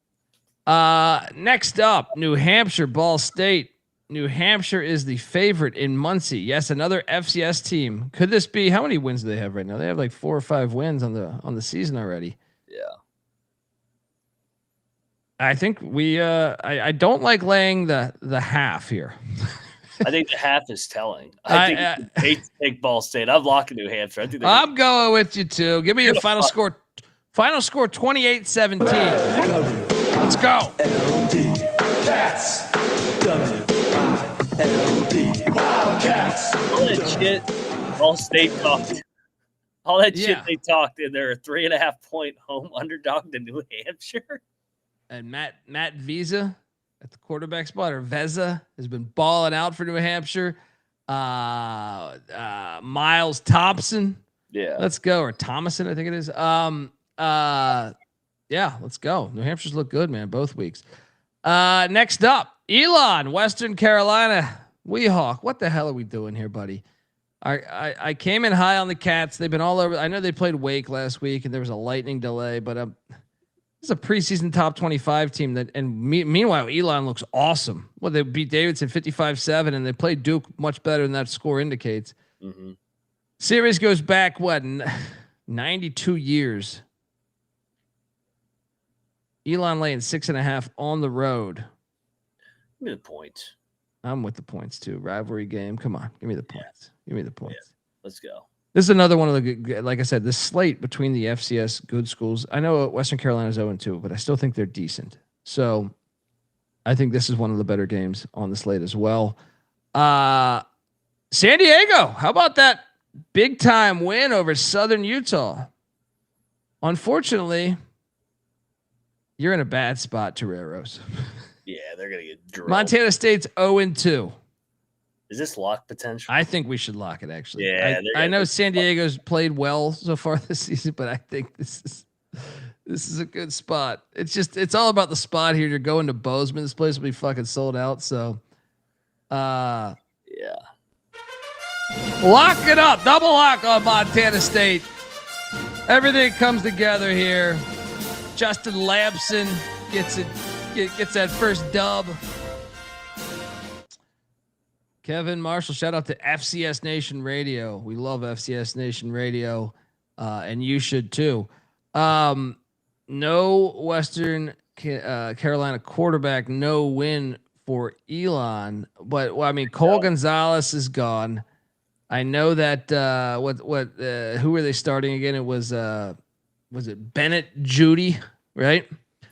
Next up, New Hampshire, Ball State. New Hampshire is the favorite in Muncie. Yes, another FCS team. Could this be? How many wins do they have right now? They have like 4 or 5 wins on the season already. Yeah. I think I don't like laying the half here. I think the half is telling. I think take Ball State. I'm locking New Hampshire. I'm going with you too. Give me your final score. Final score 28-17. Let's go. Cats. Wildcats. All that shit Ball State talked. All that shit they talked, and they're a 3.5-point home underdog to New Hampshire. And Matt Visa at the quarterback spot, or Veza, has been balling out for New Hampshire. Miles Thompson. Yeah. Let's go. Or Thomason, I think it is. Yeah, let's go. New Hampshire's look good, man, both weeks. Next up, Elon, Western Carolina. Weehawk. What the hell are we doing here, buddy? I came in high on the Cats. They've been all over. I know they played Wake last week and there was a lightning delay, but this is a preseason top 25 team meanwhile, Elon looks awesome. Well, they beat Davidson 55-7 and they played Duke much better than that score indicates. Mm-hmm. Series goes back, 92 years. Elon laying 6.5 on the road. Give me the points. I'm with the points too. Rivalry game. Come on. Give me the points. Give me the points. Yeah. Let's go. This is another one of the, like I said, the slate between the FCS good schools. I know Western Carolina's 0-2, but I still think they're decent. So I think this is one of the better games on the slate as well. San Diego. How about that big time win over Southern Utah? Unfortunately, you're in a bad spot, Toreros. Yeah, they're going to get drilled. Montana State's 0-2. Is this lock potential? I think we should lock it, actually. Yeah, I know San Diego's played well so far this season, but I think this is a good spot. It's all about the spot here. You're going to Bozeman. This place will be fucking sold out. So, yeah. Lock it up. Double lock on Montana State. Everything comes together here. Justin Lampson gets that first dub. Kevin Marshall, shout out to FCS Nation Radio. We love FCS Nation Radio, and you should too. No Western Carolina quarterback, no win for Elon. But well, I mean, Cole Gonzalez is gone. I know that who were they starting again? It was it Bennett Judy, right?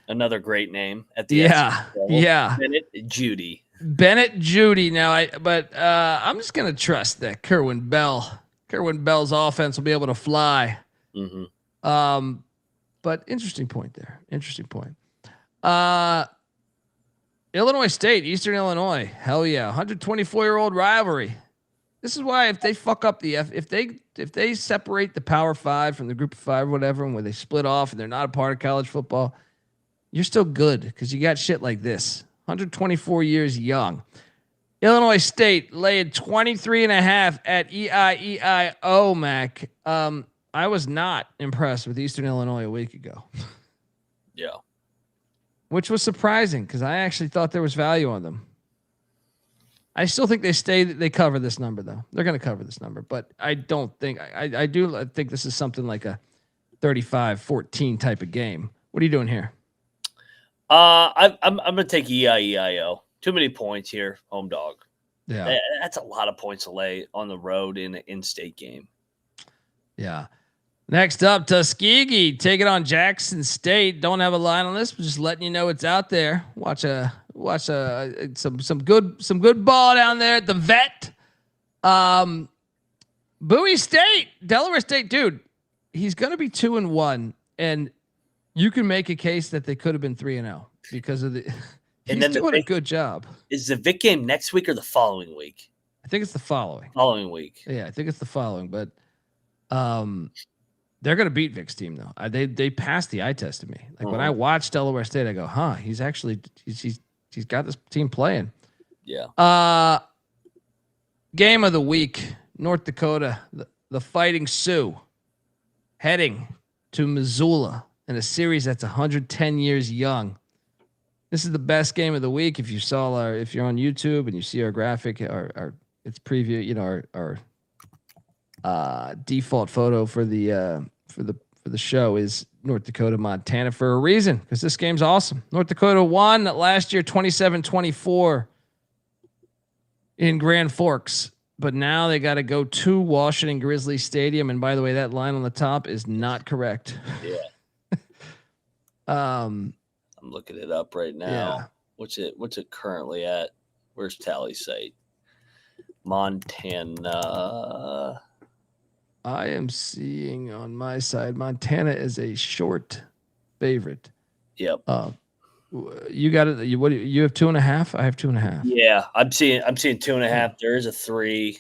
Another great name at the yeah. Bennett Judy. Judy. Now I'm just gonna trust that Kerwin Bell's offense will be able to fly. Mm-hmm. But interesting point there. Interesting point. Illinois State, Eastern Illinois. Hell yeah. 124-year-old rivalry. This is why if they fuck up if they separate the Power Five from the Group of Five or whatever, and when they split off and they're not a part of college football, you're still good because you got shit like this. 124 years young. Illinois State laying 23.5 at EIEIO, Mac. I was not impressed with Eastern Illinois a week ago. Yeah. Which was surprising because I actually thought there was value on them. I still think they cover this number, though. They're going to cover this number, but I don't think I think this is something like a 35-14 type of game. What are you doing here? I'm gonna take EIEIO. Too many points here, home dog. Yeah, that's a lot of points to lay on the road in an in-state game. Yeah. Next up, Tuskegee take it on Jackson State. Don't have a line on this, but just letting you know it's out there. Watch some good ball down there at the Vet. Bowie State, Delaware State, dude. He's gonna be 2-1, and you can make a case that they could have been 3-0 because of the. He's doing a good job. Is the Vic game next week or the following week? I think it's the following. Following week. Yeah, I think it's the following, but they're going to beat Vic's team though. They passed the eye test to me. Like when I watched Delaware State, I go, he's got this team playing. Yeah. Game of the week, North Dakota, the Fighting Sioux heading to Missoula in a series that's 110 years young. This is the best game of the week. If you saw if you're on YouTube and you see our graphic, it's preview, our default photo for the show is North Dakota, Montana for a reason, because this game's awesome. North Dakota won last year 27-24 in Grand Forks, but now they got to go to Washington Grizzlies Stadium. And by the way, that line on the top is not correct. Yeah. I'm looking it up right now. Yeah. What's it currently at? Where's tally site? Montana. I am seeing on my side, Montana is a short favorite. Yep. You got it. You have 2.5. I have 2.5. Yeah, I'm seeing 2.5. There is a 3.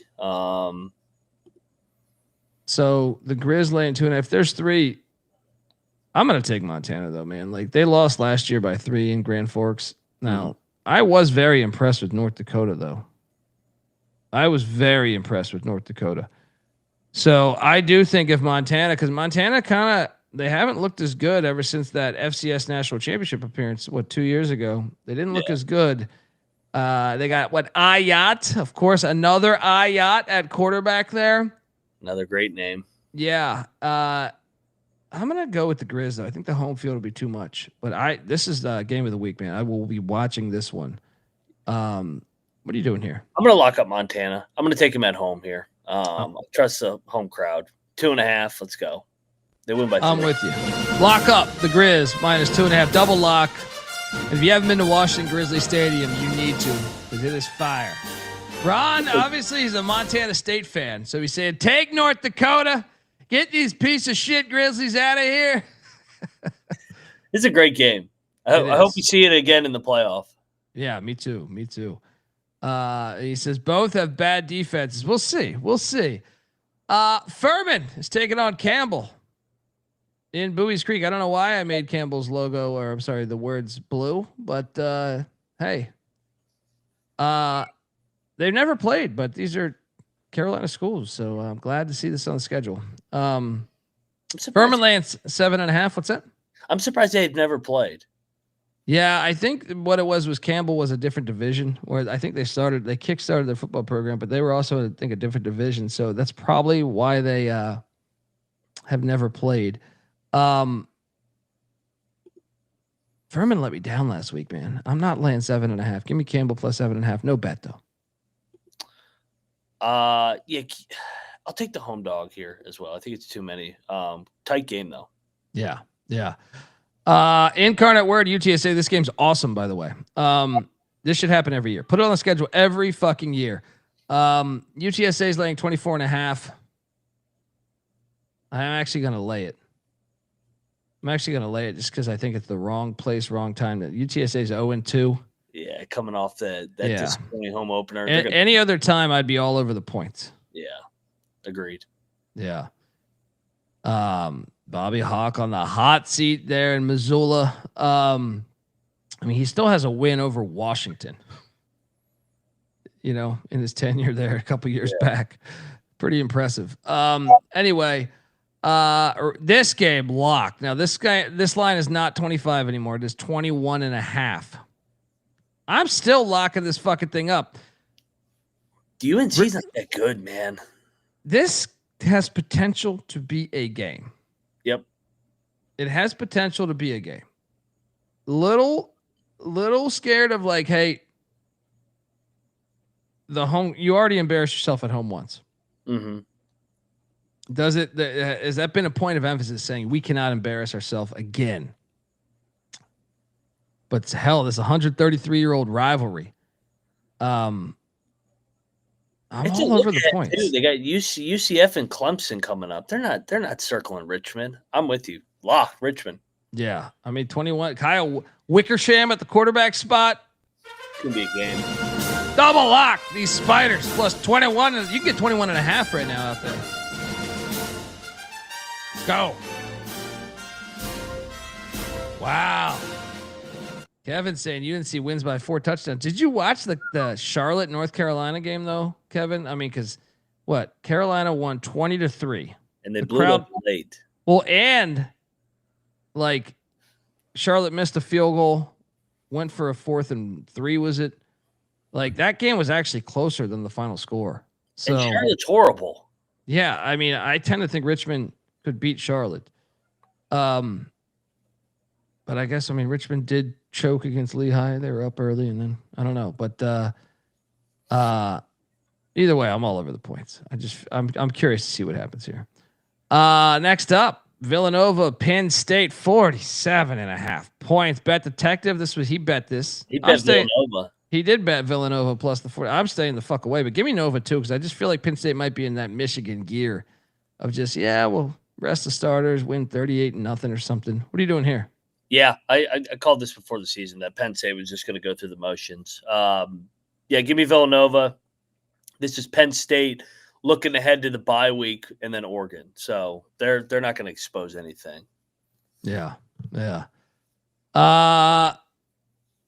So the Grizzly and 2.5. If there's 3, I'm gonna take Montana though, man. Like they lost last year by 3 in Grand Forks. Now I was very impressed with North Dakota though. I was very impressed with North Dakota. So I do think if Montana, because Montana they haven't looked as good ever since that FCS National Championship appearance, 2 years ago. They didn't look as good. They got Ayat, of course, another Ayat at quarterback there. Another great name. Yeah. I'm gonna go with the Grizz though. I think the home field will be too much. But this is the game of the week, man. I will be watching this one. What are you doing here? I'm gonna lock up Montana. I'm gonna take him at home here. I trust the home crowd. 2.5. Let's go. They win by 3. I'm with you. Lock up the Grizz -2.5. Double lock. And if you haven't been to Washington Grizzly Stadium, you need to, because it is fire. Ron, obviously, he's a Montana State fan, so he said, "Take North Dakota. Get these piece of shit Grizzlies out of here." It's a great game. I hope you see it again in the playoff. Yeah, me too. He says both have bad defenses. We'll see. We'll see. Furman is taking on Campbell in Bowie's Creek. I don't know why I made Campbell's logo, or I'm sorry, the words blue, but hey, they've never played, but these are Carolina schools, so I'm glad to see this on the schedule. Furman lands 7.5. What's that? I'm surprised they've never played. Yeah, I think what it was Campbell was a different division, where I think they kickstarted their football program, but they were also, I think, a different division. So that's probably why they have never played. Furman let me down last week, man. I'm not laying 7.5. Give me Campbell plus 7.5. No bet though. Yeah, I'll take the home dog here as well. I think it's too many. Tight game though. Yeah. Incarnate Word, UTSA. This game's awesome, by the way. This should happen every year. Put it on the schedule every fucking year. UTSA is laying 24.5. I'm actually going to lay it. Just because I think it's the wrong place, wrong time. That UTSA is 0-2. Yeah, coming off that disappointing home opener. Any other time, I'd be all over the points. Yeah, agreed. Yeah. Bobby Hauck on the hot seat there in Missoula. He still has a win over Washington, in his tenure there a couple years back. Pretty impressive. Anyway, this game locked. Now this line is not 25 anymore. It is 21.5. I'm still locking this fucking thing up. UNC's not that good, man. This has potential to be a game. Yep. It has potential to be a game. Little scared of hey, you already embarrassed yourself at home once. Mm-hmm. Has that been a point of emphasis saying we cannot embarrass ourselves again? But hell, this 133-year-old rivalry. I'm all over the points. Too. They got UCF and Clemson coming up. They're not circling Richmond. I'm with you. Lock Richmond. Yeah. 21. Kyle Wickersham at the quarterback spot. Could be a game. Double lock these Spiders plus 21. You can get 21.5 right now out there. Let's go. Wow. Kevin's saying UNC wins by 4 touchdowns. Did you watch the Charlotte, North Carolina game though, Kevin? Because Carolina won 20-3, and they blew up late. Well, and Charlotte missed a field goal, went for a 4th and 3. Was it? That game was actually closer than the final score. So and Charlotte's horrible. Yeah, I tend to think Richmond could beat Charlotte. But I guess Richmond did choke against Lehigh. They were up early, and then I don't know. But either way, I'm all over the points. I'm curious to see what happens here. Next up, Villanova, Penn State, 47.5 points. Bet Detective. He bet this. He bet Villanova. He did bet Villanova plus the 40. I'm staying the fuck away, but give me Nova too, because I just feel like Penn State might be in that Michigan gear of just we'll rest the starters, win 38-0 or something. What are you doing here? Yeah, I called this before the season that Penn State was just going to go through the motions. Give me Villanova. This is Penn State looking ahead to the bye week and then Oregon. So they're not going to expose anything. Yeah.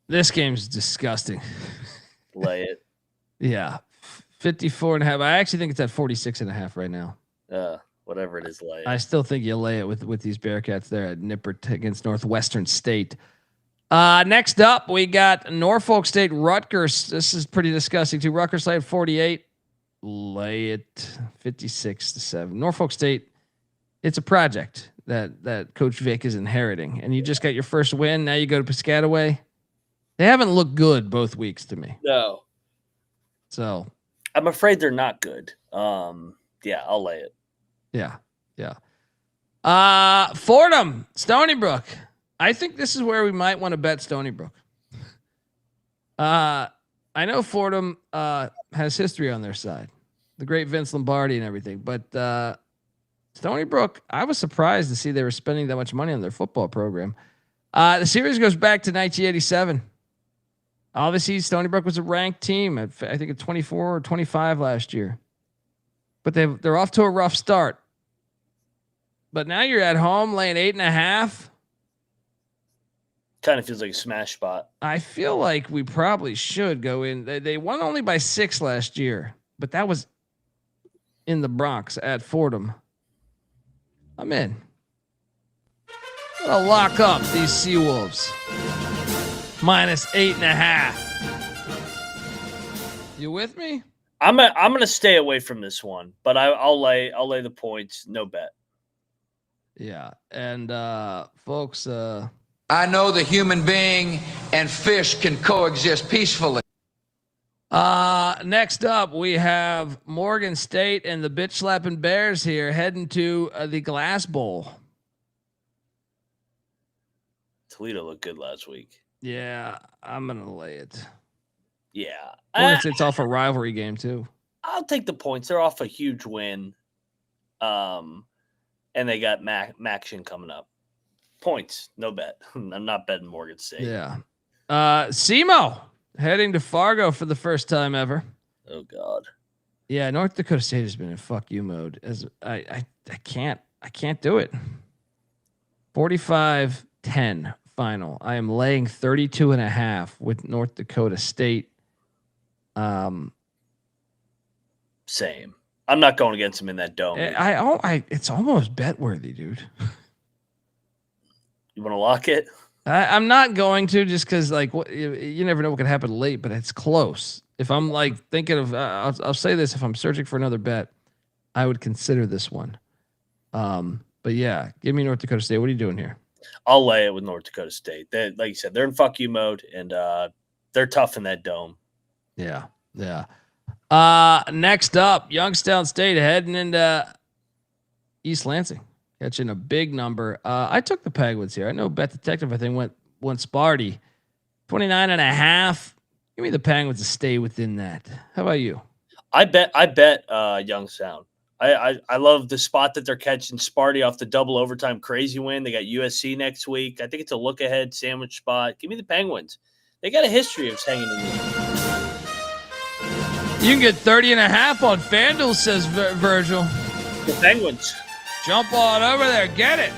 This game's disgusting. Lay it. Yeah. 54.5. I actually think it's at 46.5 right now. Whatever it is, lay it. I still think you lay it with these Bearcats there at Nippert against Northwestern State. Next up, we got Norfolk State Rutgers. This is pretty disgusting too. Rutgers lay at 48. Lay it 56-7. Norfolk State, it's a project that Coach Vic is inheriting, and you just got your first win. Now you go to Piscataway. They haven't looked good both weeks to me. No. So I'm afraid they're not good. I'll lay it. Yeah. Fordham, Stony Brook. I think this is where we might want to bet Stony Brook. I know Fordham has history on their side, the great Vince Lombardi and everything, but Stony Brook, I was surprised to see they were spending that much money on their football program. The series goes back to 1987. Obviously, Stony Brook was a ranked team at, I think, at 24 or 25 last year. But they're off to a rough start. But now you're at home laying 8.5. Kind of feels like a smash spot. I feel like we probably should go in. They won only by 6 last year, but that was in the Bronx at Fordham. I'm in. I'm gonna lock up these Seawolves. Minus 8.5. You with me? I'm gonna stay away from this one, but I'll lay the points. No bet. Yeah, and folks. I know the human being and fish can coexist peacefully. Next up, we have Morgan State and the bitch slapping Bears here heading to the Glass Bowl. Toledo looked good last week. Yeah, I'm gonna lay it. Yeah, It's off a rivalry game too. I'll take the points. They're off a huge win, and they got Maction coming up. Points, no bet. I'm not betting Morgan State. Yeah. SEMO heading to Fargo for the first time ever. Oh God. Yeah, North Dakota State has been in fuck you mode. As I can't do it. 45-10 final. I am laying 32.5 with North Dakota State. Same. I'm not going against them in that dome. It's almost bet worthy, dude. You want to lock it? I'm not going to, just because like you never know what could happen late, but it's close. If I'm like thinking of, I'll say this: if I'm searching for another bet, I would consider this one. But yeah, give me North Dakota State. What are you doing here? I'll lay it with North Dakota State. They, like you said, they're in fuck you mode, and they're tough in that dome. Yeah. Next up, Youngstown State heading into East Lansing, catching a big number. I took the Penguins here. I know Bet Detective, I think, went Sparty. 29.5. Give me the Penguins to stay within that. How about you? I bet Youngstown. I love the spot that they're catching Sparty off the double overtime crazy win. They got USC next week. I think it's a look ahead sandwich spot. Give me the Penguins. They got a history of hanging in there. You can get 30.5 on FanDuel, says Virgil. The Penguins. Jump on over there. Get it.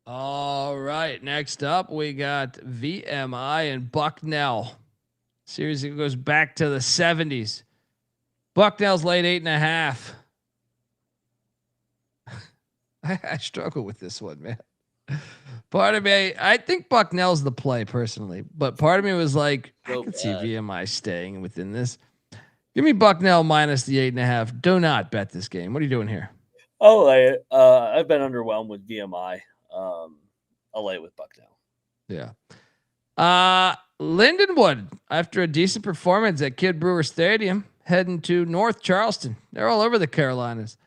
All right. Next up, we got VMI and Bucknell. Series that goes back to the 70s. Bucknell's laid 8.5. I struggle with this one, man. Part of me, I think Bucknell's the play personally, but part of me was like, I could see VMI staying within this. Give me Bucknell minus the 8.5. Do not bet this game. What are you doing here? Oh, I've been underwhelmed with VMI. I'll lay it with Bucknell. Yeah. Lindenwood, after a decent performance at Kid Brewer Stadium, heading to North Charleston. They're all over the Carolinas.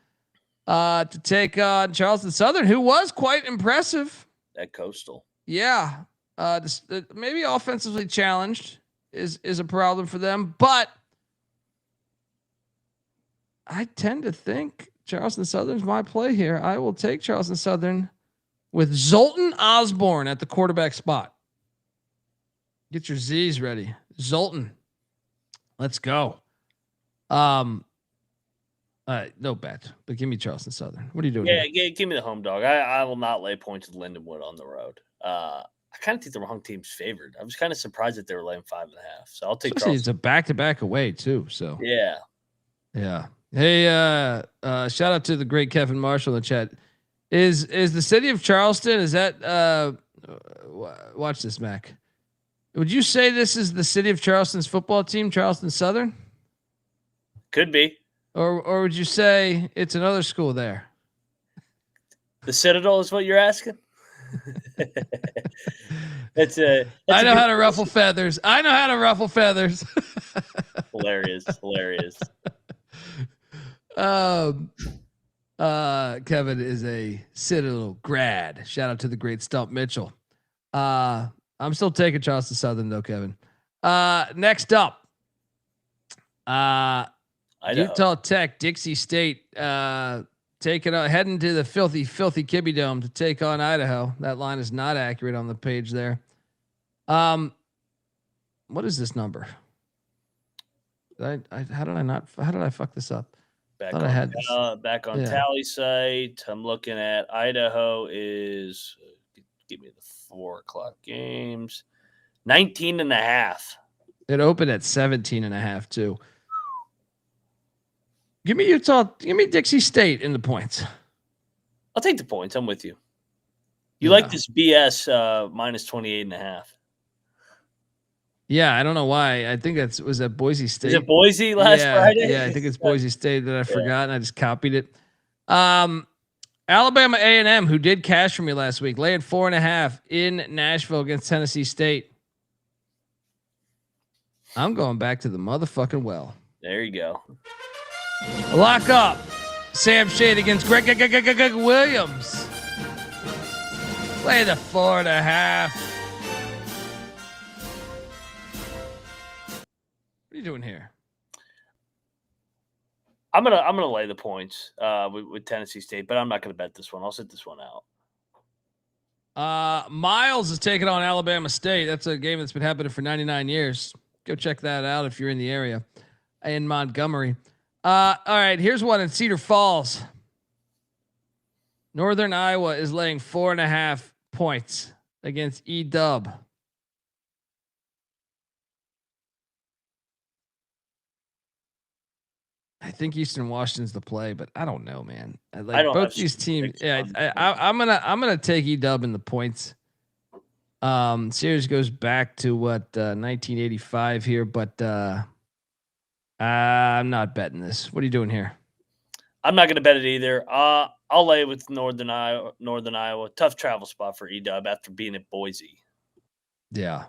To take on Charleston Southern, who was quite impressive. At Coastal. Yeah. Maybe offensively challenged is a problem for them, but I tend to think Charleston Southern's my play here. I will take Charleston Southern with Zoltan Osborne at the quarterback spot. Get your Z's ready. Zoltan. Let's go. No bet, but give me Charleston Southern. What are you doing? Yeah, give me the home dog. I will not lay points with Lindenwood on the road. I kind of think the wrong team's favored. I was kind of surprised that they were laying 5.5. So I'll take Charleston. It's a back-to-back away too. So yeah. Hey, shout out to the great Kevin Marshall in the chat. Is the city of Charleston? Is that watch this, Mac? Would you say this is the city of Charleston's football team, Charleston Southern? Could be. Or would you say it's another school there? The Citadel is what you're asking? I know how to ruffle feathers. Hilarious. Kevin is a Citadel grad. Shout out to the great Stump Mitchell. I'm still taking Charleston Southern though, Kevin. Next up, Utah Tech, Dixie State, heading to the filthy Kibby Dome to take on Idaho. That line is not accurate on the page there. What is this number? How did I fuck this up? Back Thought on, I had back on yeah. tally site. I'm looking at Idaho is give me the 4:00 games. 19.5. It opened at 17.5 too. Give me Utah. Give me Dixie State in the points. I'll take the points. I'm with you. You like this BS minus 28.5. Yeah, I don't know why. I think was at Boise State. Is it Boise last Friday? Yeah, I think it's Boise State that I forgot and I just copied it. Alabama A&M, who did cash for me last week, laying 4.5 in Nashville against Tennessee State. I'm going back to the motherfucking well. There you go. Lock up. Sam Shade against Greg Williams. Lay the 4.5. What are you doing here? I'm gonna lay the points with Tennessee State, but I'm not gonna bet this one. I'll sit this one out. Miles is taking on Alabama State. That's a game that's been happening for 99 years. Go check that out if you're in the area in Montgomery. All right, here's one in Cedar Falls. Northern Iowa is laying 4.5 points against E-Dub. I think Eastern Washington's the play, but I don't know, man. I don't both these teams. Yeah, I'm gonna take E-Dub in the points. Series goes back to 1985 here, but I'm not betting this. What are you doing here? I'm not gonna bet it either. I'll lay with Northern Iowa. Tough travel spot for E-Dub after being at Boise. Yeah.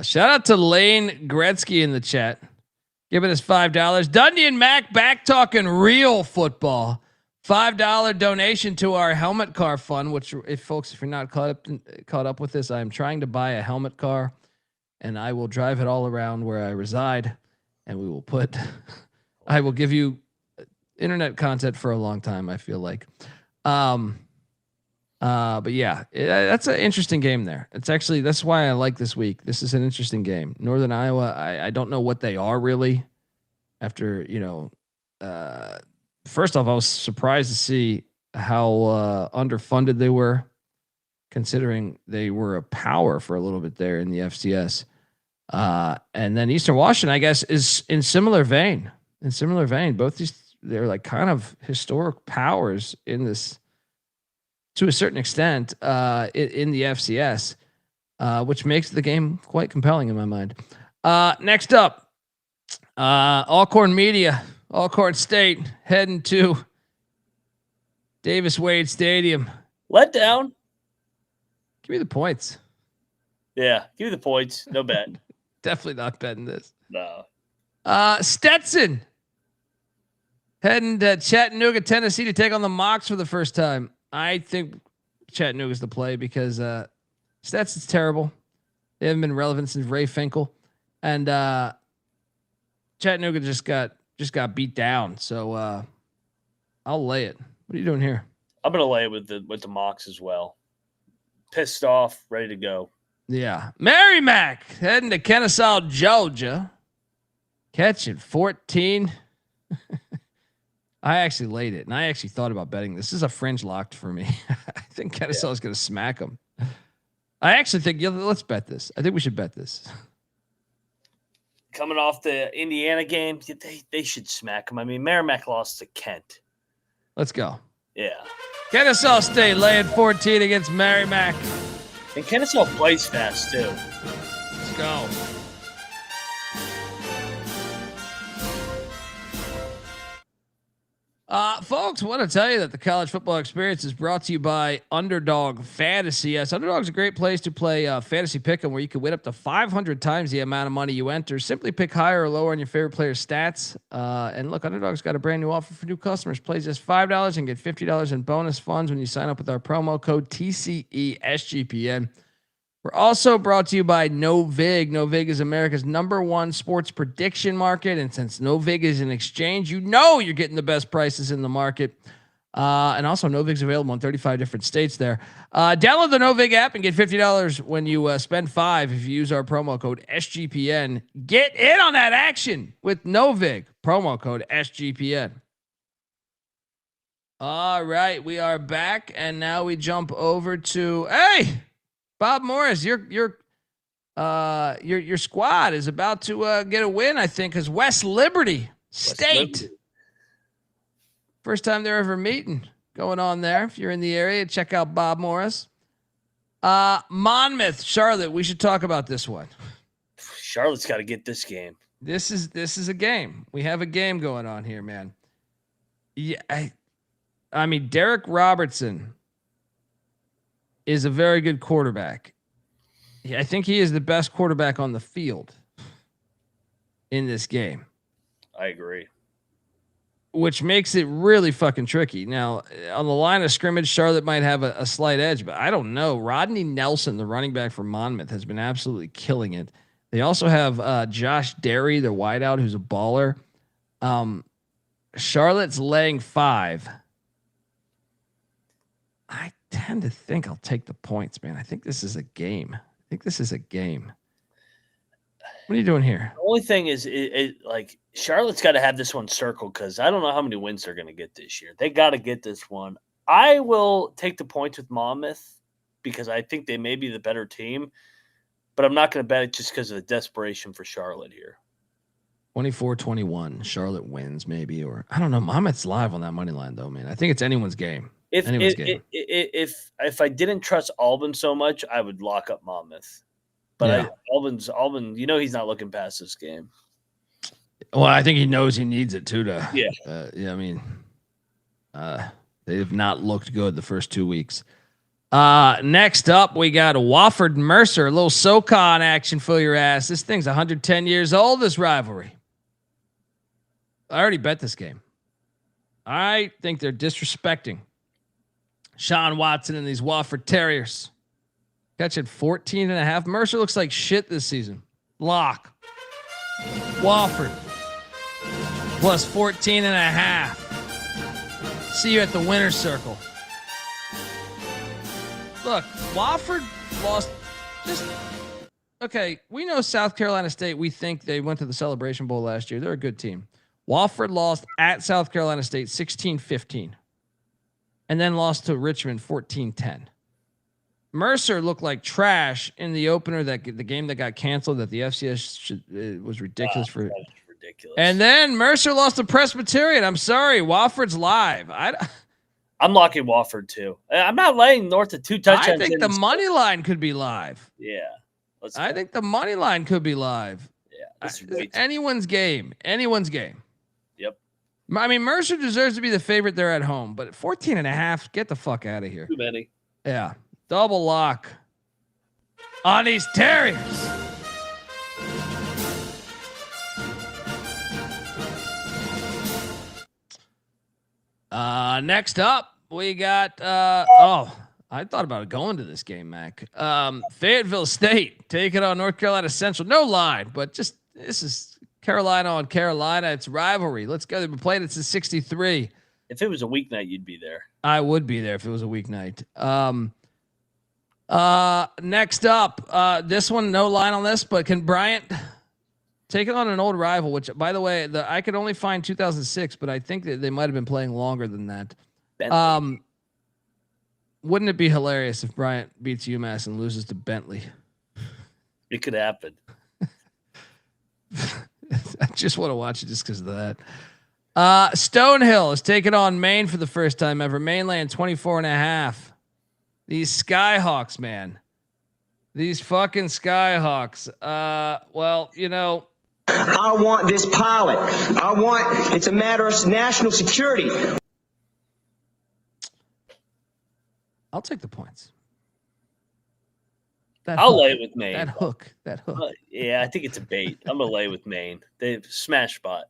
Shout out to Lane Gretzky in the chat, giving us $5. Dundee and Mac back talking real football. $5 donation to our helmet car fund. Which, if you're not caught up with this, I am trying to buy a helmet car, and I will drive it all around where I reside, and we will put. I will give you internet content for a long time. I feel like, but yeah, that's an interesting game there. That's why I like this week. This is an interesting game. Northern Iowa. I don't know what they are really. After first off, I was surprised to see how underfunded they were, considering they were a power for a little bit there in the FCS. And then Eastern Washington, I guess, is in similar vein. Both these, they're like kind of historic powers in this, to a certain extent, in the FCS, which makes the game quite compelling in my mind. Next up, Alcorn Media, Alcorn State, heading to Davis Wade Stadium. Let down. Give me the points. Yeah, give me the points. No bet. Definitely not betting this. No. Stetson heading to Chattanooga, Tennessee to take on the Mocs for the first time. I think Chattanooga's the play because Stetson's terrible. They haven't been relevant since Ray Finkel, and Chattanooga just got beat down. So I'll lay it. What are you doing here? I'm gonna lay it with the Mocs as well. Pissed off, ready to go. Yeah, Merrimack heading to Kennesaw, Georgia, catching 14. I actually laid it, and I actually thought about betting. This is a fringe locked for me. I think Kennesaw is going to smack them. I actually think let's bet this. I think we should bet this. Coming off the Indiana game, they should smack them. I mean, Merrimack lost to Kent. Let's go. Yeah. Kennesaw State laying 14 against Merrimack. And Kennesaw plays fast, too. Let's go. Folks, I want to tell you that the College Football Experience is brought to you by Underdog Fantasy. Yes, Underdog's a great place to play fantasy pick'em, where you can win up to 500 times the amount of money you enter. Simply pick higher or lower on your favorite player's stats. And look, Underdog's got a brand new offer for new customers. Play just $5 and get $50 in bonus funds when you sign up with our promo code TCESGPN. We're also brought to you by NoVig. NoVig is America's #1 sports prediction market. And since NoVig is an exchange, you know you're getting the best prices in the market. And also Novig's available in 35 different states there. Download the Novig app and get $50 when you spend $5 if you use our promo code SGPN. Get in on that action with Novig. Promo code SGPN. All right, we are back, and now we jump over to Bob Morris. Your squad is about to get a win, I think, because West Liberty State. First time they're ever meeting going on there. If you're in the area, check out Bob Morris. Monmouth, Charlotte. We should talk about this one. Charlotte's got to get this game. This is a game. We have a game going on here, man. Yeah, I mean, Derek Robertson is a very good quarterback. I think he is the best quarterback on the field in this game. I agree. Which makes it really fucking tricky. Now, on the line of scrimmage, Charlotte might have a slight edge, but I don't know. Rodney Nelson, the running back for Monmouth, has been absolutely killing it. They also have Josh Derry, their wideout, who's a baller. Charlotte's laying 5. I tend to think I'll take the points, man. I think this is a game. What are you doing here? The only thing is, like, Charlotte's got to have this one circled because I don't know how many wins they're going to get this year. They got to get this one. I will take the points with Monmouth because I think they may be the better team, but I'm not going to bet it just because of the desperation for Charlotte here. 24-21. Charlotte wins, maybe, or I don't know. Monmouth's live on that money line, though, man. I think it's anyone's game. If I didn't trust Albin so much, I would lock up Monmouth. But yeah. Albin, you know he's not looking past this game. Well, I think he knows he needs it too. Yeah. I mean, they have not looked good the first 2 weeks. Next up, we got Wofford Mercer, a little SoCon action for your ass. This thing's 110 years old. This rivalry. I already bet this game. I think they're disrespecting Sean Watson and these Wofford Terriers. Catching 14.5. Mercer looks like shit this season. Lock. Wofford. Plus 14.5. See you at the winner's circle. Look, Wofford lost okay, we know South Carolina State, we think they went to the Celebration Bowl last year. They're a good team. Wofford lost at South Carolina State 16-15. And then lost to Richmond 14-10. Mercer looked like trash in the opener, the game that got canceled, that the FCS was ridiculous for. That was ridiculous. And then Mercer lost to Presbyterian. I'm sorry, Wofford's live. I'm locking Wofford too. I'm not laying north of 2 touchdowns. I think the money line could be live. Yeah, I think the money line could be live. Yeah, anyone's game. Yep. I mean, Mercer deserves to be the favorite there at home, but at 14.5, get the fuck out of here. Too many. Yeah. Double lock on these Terriers. Next up, we got I thought about going to this game, Mac. Fayetteville State taking on North Carolina Central. No line, but just this is Carolina on Carolina. It's rivalry. Let's go. They've been playing it since '63. If it was a weeknight, you'd be there. I would be there if it was a weeknight. Next up, this one, no line on this, but can Bryant take it on an old rival, which, by the way, I could only find 2006, but I think that they might have been playing longer than that. Bentley. Wouldn't it be hilarious if Bryant beats UMass and loses to Bentley? It could happen. I just want to watch it just because of that. Stonehill is taking on Maine for the first time ever. Mainland 24.5. These Skyhawks, man. These fucking Skyhawks. Well, you know. I want this pilot. It's a matter of national security. I'll take the points. I'll lay it with Maine. That hook. Yeah, I think it's a bait. I'm going to lay with Maine. They've smash spot.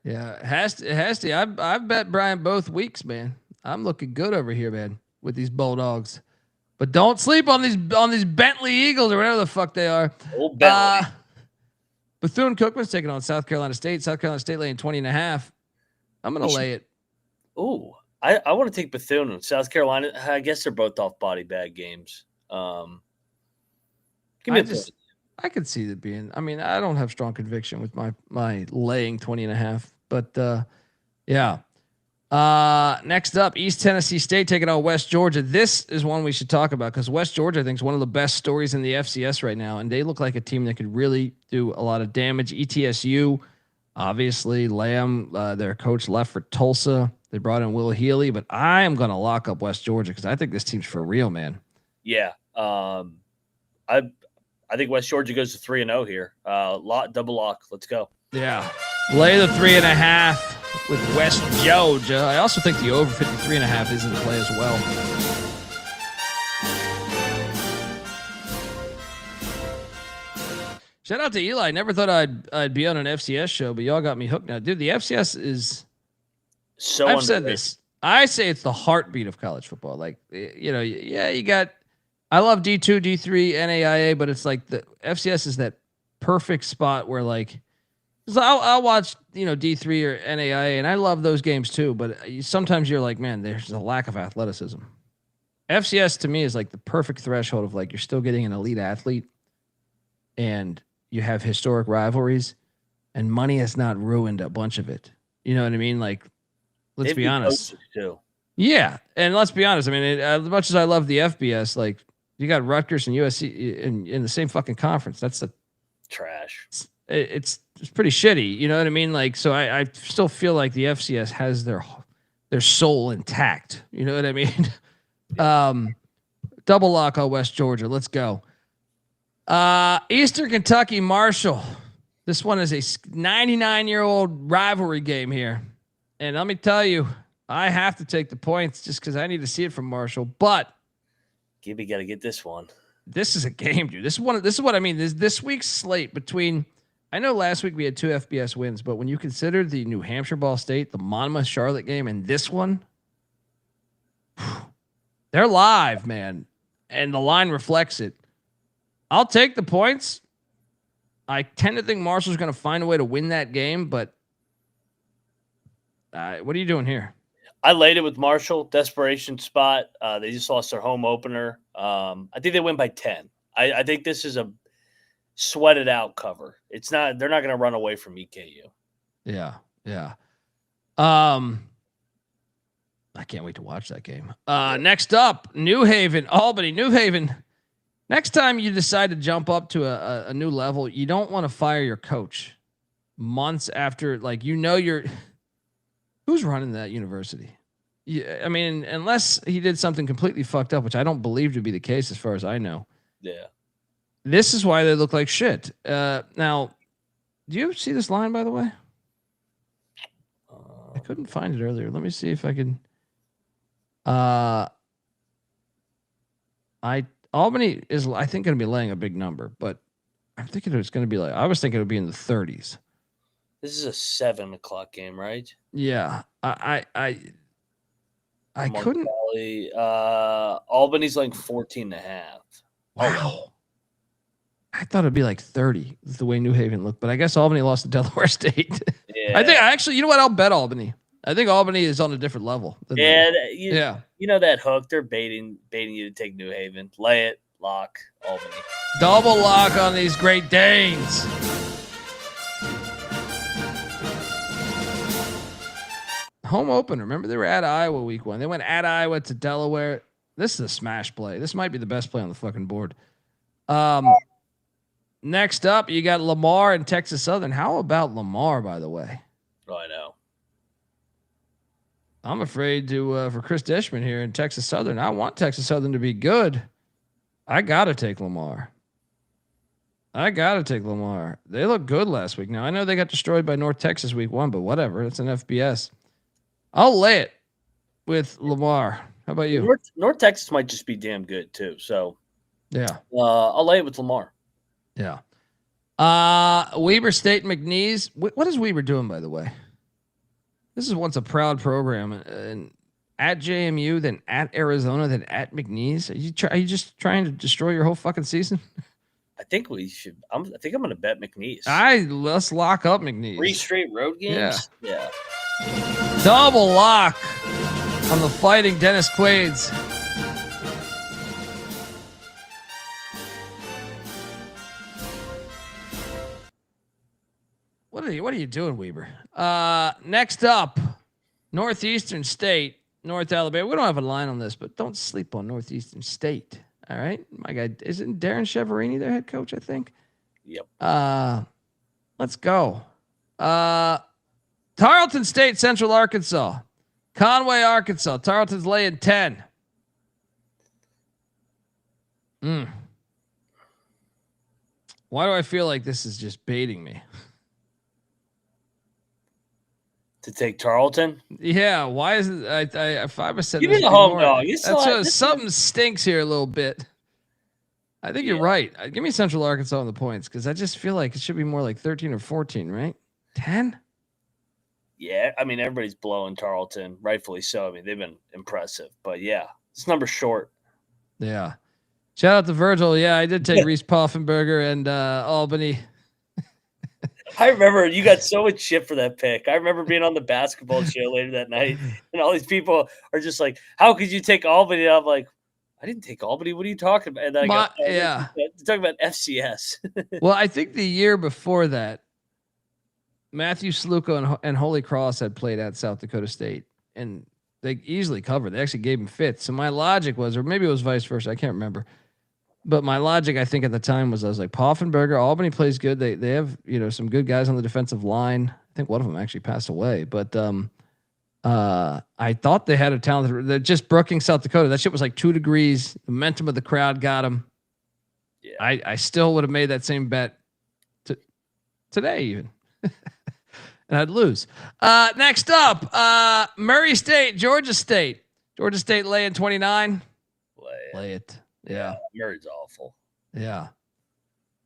Yeah, it has to. I've bet Brian both weeks, man. I'm looking good over here, man, with these Bulldogs. But don't sleep on these Bentley Eagles or whatever the fuck they are. Old Bentley. Bethune-Cookman's taking on South Carolina State. South Carolina State laying 20.5. I'm going to lay it. Ooh. I want to take Bethune and South Carolina. I guess they're both off body bag games. Give me I could see it being. I mean, I don't have strong conviction with my laying 20.5, but yeah. Next up, East Tennessee State taking on West Georgia. This is one we should talk about because West Georgia, I think, is one of the best stories in the FCS right now, and they look like a team that could really do a lot of damage. ETSU, obviously, Lamb, their coach, left for Tulsa. They brought in Will Healy, but I am going to lock up West Georgia because I think this team's for real, man. Yeah, I think West Georgia goes to 3-0 here. Double lock. Let's go. Yeah, lay the 3.5 with West Georgia. I also think the over 53.5 is in play as well. Shout out to Eli. Never thought I'd be on an FCS show, but y'all got me hooked now, dude. The FCS is so. I've said this. I say it's the heartbeat of college football. Like, you know, yeah, you got. I love D2, D3, NAIA, but it's like the FCS is that perfect spot where like. So I'll watch, you know, D3 or NAIA, and I love those games too. But sometimes you're like, man, there's a lack of athleticism. FCS to me is like the perfect threshold of like you're still getting an elite athlete, and you have historic rivalries, and money has not ruined a bunch of it. You know what I mean? Like, let's be honest. Too. Yeah, and let's be honest. I mean, as much as I love the FBS, like you got Rutgers and USC in the same fucking conference. That's the trash. It's pretty shitty. You know what I mean? Like, so I still feel like the FCS has their soul intact. You know what I mean? Double lock on West Georgia. Let's go. Eastern Kentucky Marshall. This one is a 99-year-old rivalry game here. And let me tell you, I have to take the points just because I need to see it from Marshall. But Gibby got to get this one. This is a game, dude. This is what I mean. This week's slate between. I know last week we had 2 FBS wins, but when you consider the New Hampshire Ball State, the Monmouth Charlotte game, and this one, they're live, man, and the line reflects it. I'll take the points. I tend to think Marshall's going to find a way to win that game, but what are you doing here? I laid it with Marshall. Desperation spot. They just lost their home opener. I think they win by 10. I think this is a sweated out cover. It's not. They're not going to run away from EKU. Yeah. I can't wait to watch that game. Next up, New Haven, Albany. New Haven. Next time you decide to jump up to a new level, you don't want to fire your coach months after, like, you know, who's running that university? Yeah, I mean, unless he did something completely fucked up, which I don't believe to be the case as far as I know. Yeah. This is why they look like shit. Now, do you see this line, by the way? I couldn't find it earlier. Let me see if I can. Albany is, I think, going to be laying a big number, but I'm thinking it's going to be like, I was thinking it would be in the 30s. This is a 7 o'clock game, right? Yeah. I couldn't. Albany's like 14.5. Wow. I thought it'd be like 30 the way New Haven looked, but I guess Albany lost to Delaware State. Yeah. I think actually, you know what? I'll bet Albany. I think Albany is on a different level. You know that hook. They're baiting you to take New Haven. Lay it, lock, Albany. Double lock on these Great Danes. Home opener. Remember they were at Iowa week 1. They went at Iowa to Delaware. This is a smash play. This might be the best play on the fucking board. Next up, you got Lamar and Texas Southern. How about Lamar, by the way? Oh, I know. I'm afraid to for Chris Dishman here in Texas Southern. I want Texas Southern to be good. I got to take Lamar. They look good last week. Now, I know they got destroyed by North Texas week 1, but whatever. It's an FBS. I'll lay it with Lamar. How about you? North Texas might just be damn good, too. So, yeah. I'll lay it with Lamar. Yeah. Weber State and McNeese. What is Weber doing, by the way? This is once a proud program, and at JMU, then at Arizona, then at McNeese. Are you just trying to destroy your whole fucking season? I think we should. I think I'm going to bet McNeese. Let's lock up McNeese. 3 straight road games. Yeah. Double lock on the Fighting Dennis Quaid's. What are you doing, Weber? Next up, Northeastern State, North Alabama. We don't have a line on this, but don't sleep on Northeastern State. All right, my guy, isn't Darren Cheverini their head coach? I think. Yep. Let's go. Tarleton State, Central Arkansas, Conway, Arkansas. Tarleton's laying 10. Why do I feel like this is just baiting me? To take Tarleton? Yeah. Why is it? If I was said give me the home dog. Something stinks here a little bit. I think you're right. Give me Central Arkansas on the points because I just feel like it should be more like 13 or 14, right? 10? Yeah, I mean everybody's blowing Tarleton, rightfully so. I mean they've been impressive, but yeah, this number's short. Yeah. Shout out to Virgil. Yeah, I did take Reese Poffenberger and Albany. I remember you got so much shit for that pick. I remember being on the basketball show later that night, and all these people are just like, "How could you take Albany?" And I'm like, "I didn't take Albany. What are you talking about?" And then talking about FCS. Well, I think the year before that, Matthew Sluco and Holy Cross had played at South Dakota State, and they easily covered. They actually gave him fits. So my logic was, or maybe it was vice versa, I can't remember. But my logic, I think at the time was, I was like, Poffenberger, Albany plays good. They have, some good guys on the defensive line. I think one of them actually passed away. But I thought they had a talent. They're just brooking South Dakota. That shit was like 2 degrees. The momentum of the crowd got them. Yeah. I still would have made that same bet today even. And I'd lose. Next up, Murray State, Georgia State. Georgia State laying 29. Lay it. Yeah. Murray's awful. Yeah.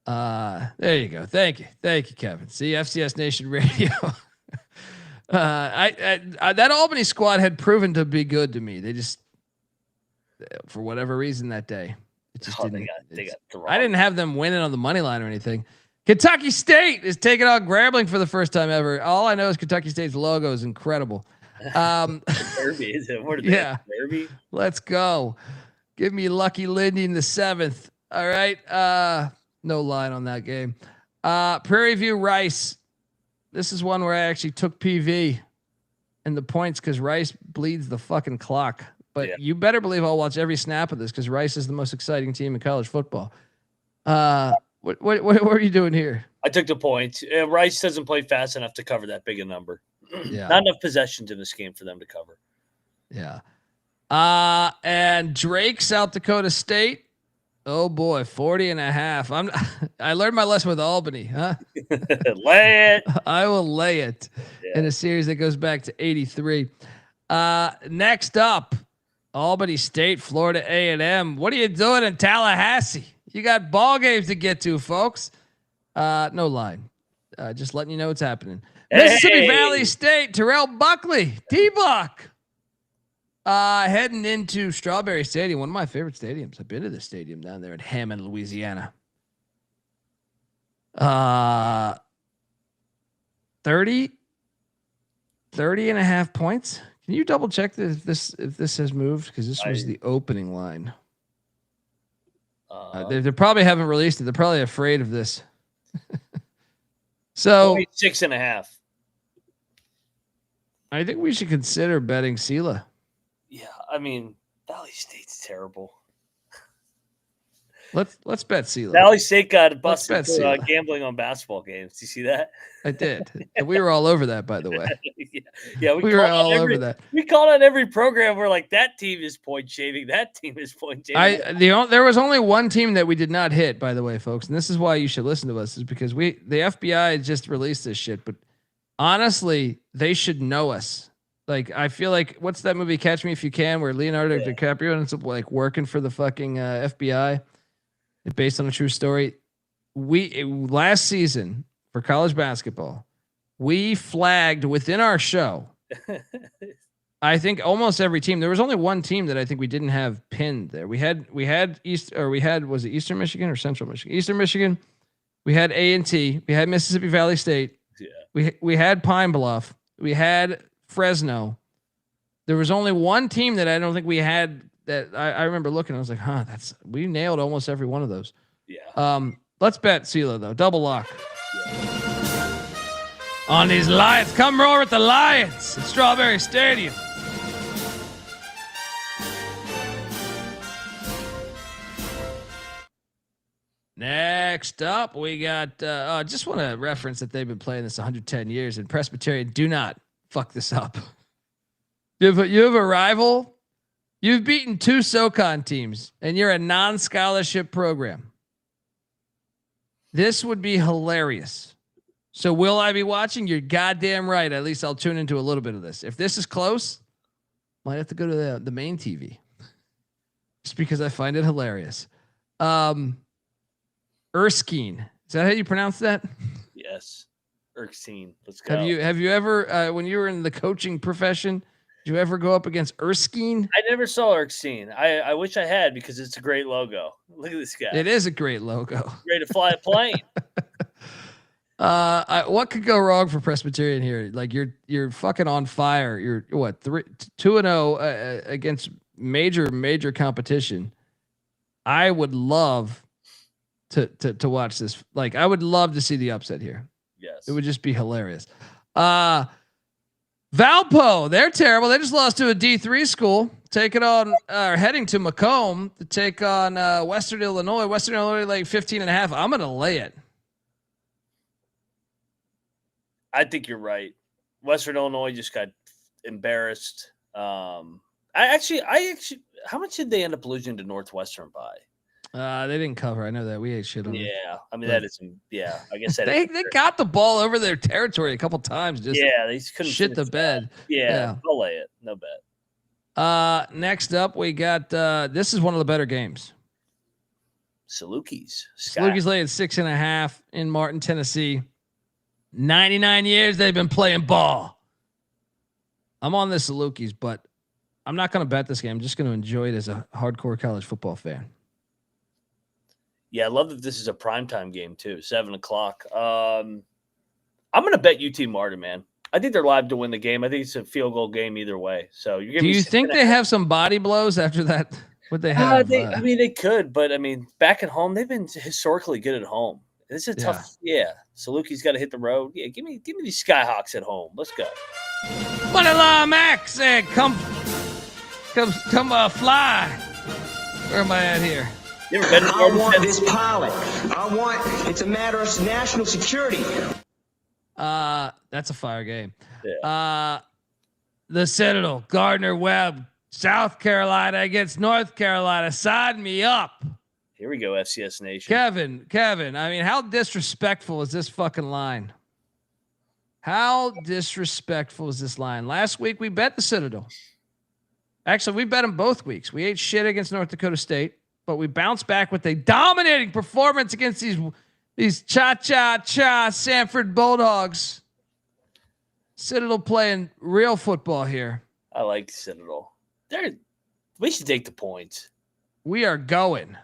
There you go. Thank you, Kevin. See, FCS Nation Radio. That Albany squad had proven to be good to me. They just, for whatever reason that day, it just didn't. They got thrown. I didn't have them winning on the money line or anything. Kentucky State is taking on Grambling for the first time ever. All I know is Kentucky State's logo is incredible. Derby, is it? What are they? Yeah. Derby. Let's go. Give me Lucky Lindy in the 7th. All right. No line on that game. Prairie View Rice. This is one where I actually took PV and the points because Rice bleeds the fucking clock. But you better believe I'll watch every snap of this because Rice is the most exciting team in college football. What are you doing here? I took the points. Rice doesn't play fast enough to cover that big a number. Yeah. Not enough possessions in this game for them to cover. Yeah. And Drake, South Dakota State. Oh boy, 40.5. I learned my lesson with Albany, huh? Lay it. I will lay it in a series that goes back to 83. Next up, Albany State, Florida A&M. What are you doing in Tallahassee? You got ball games to get to, folks. No line. Just letting you know what's happening. Mississippi Valley State, Terrell Buckley, T-Buck. Heading into Strawberry Stadium, one of my favorite stadiums. I've been to this stadium down there in Hammond, Louisiana. 30.5 points. Can you double check if this has moved? Because this was the opening line. They probably haven't released it. They're probably afraid of this. So 6.5. I think we should consider betting Sela. Yeah, I mean, Valley State's terrible. Let's bet Sela. Valley State got busted for gambling on basketball games. Do you see that? I did. And we were all over that, by the way. Yeah, we were all over that. We called on every program. We're like, that team is point shaving. That team is point shaving. There was only one team that we did not hit, by the way, folks. And this is why you should listen to us, is because the FBI just released this shit. But honestly, they should know us. Like, I feel like, what's that movie, Catch Me If You Can, where Leonardo DiCaprio ends up like working for the fucking FBI, based on a true story. Last season for college basketball, we flagged within our show. I think almost every team. There was only one team that I think we didn't have pinned there. Was it Eastern Michigan or Central Michigan? Eastern Michigan. We had A&T. We had Mississippi Valley State. Yeah. We had Pine Bluff. We had Fresno. There was only one team that I don't think we had that I remember looking. I was like, we nailed almost every one of those. Yeah. Let's bet Sela though. Double lock. On these Lions. Come roar with the Lions at Strawberry Stadium. Next up, we got. I just want to reference that they've been playing this 110 years, and Presbyterian, do not fuck this up. You have a rival. You've beaten 2 SoCon teams, and you're a non-scholarship program. This would be hilarious. So will I be watching? You're goddamn right. At least I'll tune into a little bit of this. If this is close, might have to go to the main TV, just because I find it hilarious. Erskine. Is that how you pronounce that? Yes. Erskine. Let's go. Have you ever, when you were in the coaching profession, did you ever go up against Erskine? I never saw Erskine. I wish I had, because it's a great logo. Look at this guy. It is a great logo. Ready to fly a plane. What could go wrong for Presbyterian here? Like you're fucking on fire. You're what 2-0 against major competition. I would love to watch this. Like I would love to see the upset here. Yes. It would just be hilarious. Valpo, they're terrible. They just lost to a D3 school. Taking on heading to Macomb to take on Western Illinois. Western Illinois like 15.5. I'm gonna lay it. I think you're right. Western Illinois just got embarrassed. I actually, how much did they end up losing to Northwestern by? They didn't cover. I know that we ate shit on them. Yeah, I mean that is. Yeah, I guess that they got the ball over their territory a couple times. Just they couldn't shit the bed. Yeah, I'll lay it. No bet. Next up, we got this is one of the better games. Salukis. Salukis laying 6.5 in Martin, Tennessee. 99 years they've been playing ball. I'm on the Salukis, but I'm not going to bet this game. I'm just going to enjoy it as a hardcore college football fan. Yeah, I love that this is a primetime game too, 7:00. I'm going to bet UT Martin, man. I think they're live to win the game. I think it's a field goal game either way. So you're Do you think they have some body blows after that? What they have? I mean, they could, but I mean, back at home, they've been historically good at home. This is a tough. Yeah, Salukis got to hit the road. Yeah, give me these Skyhawks at home. Let's go. Moneyline Max said, come fly. Where am I at here? I want this pilot. It's a matter of national security. That's a fire game. Yeah. The Citadel, Gardner Webb, South Carolina against North Carolina. Sign me up. Here we go, FCS Nation. Kevin. I mean, how disrespectful is this fucking line? How disrespectful is this line? Last week we bet the Citadel. Actually, we bet them both weeks. We ate shit against North Dakota State, but we bounced back with a dominating performance against these cha-cha-cha Sanford Bulldogs. Citadel playing real football here. I like Citadel. We should take the points. We are going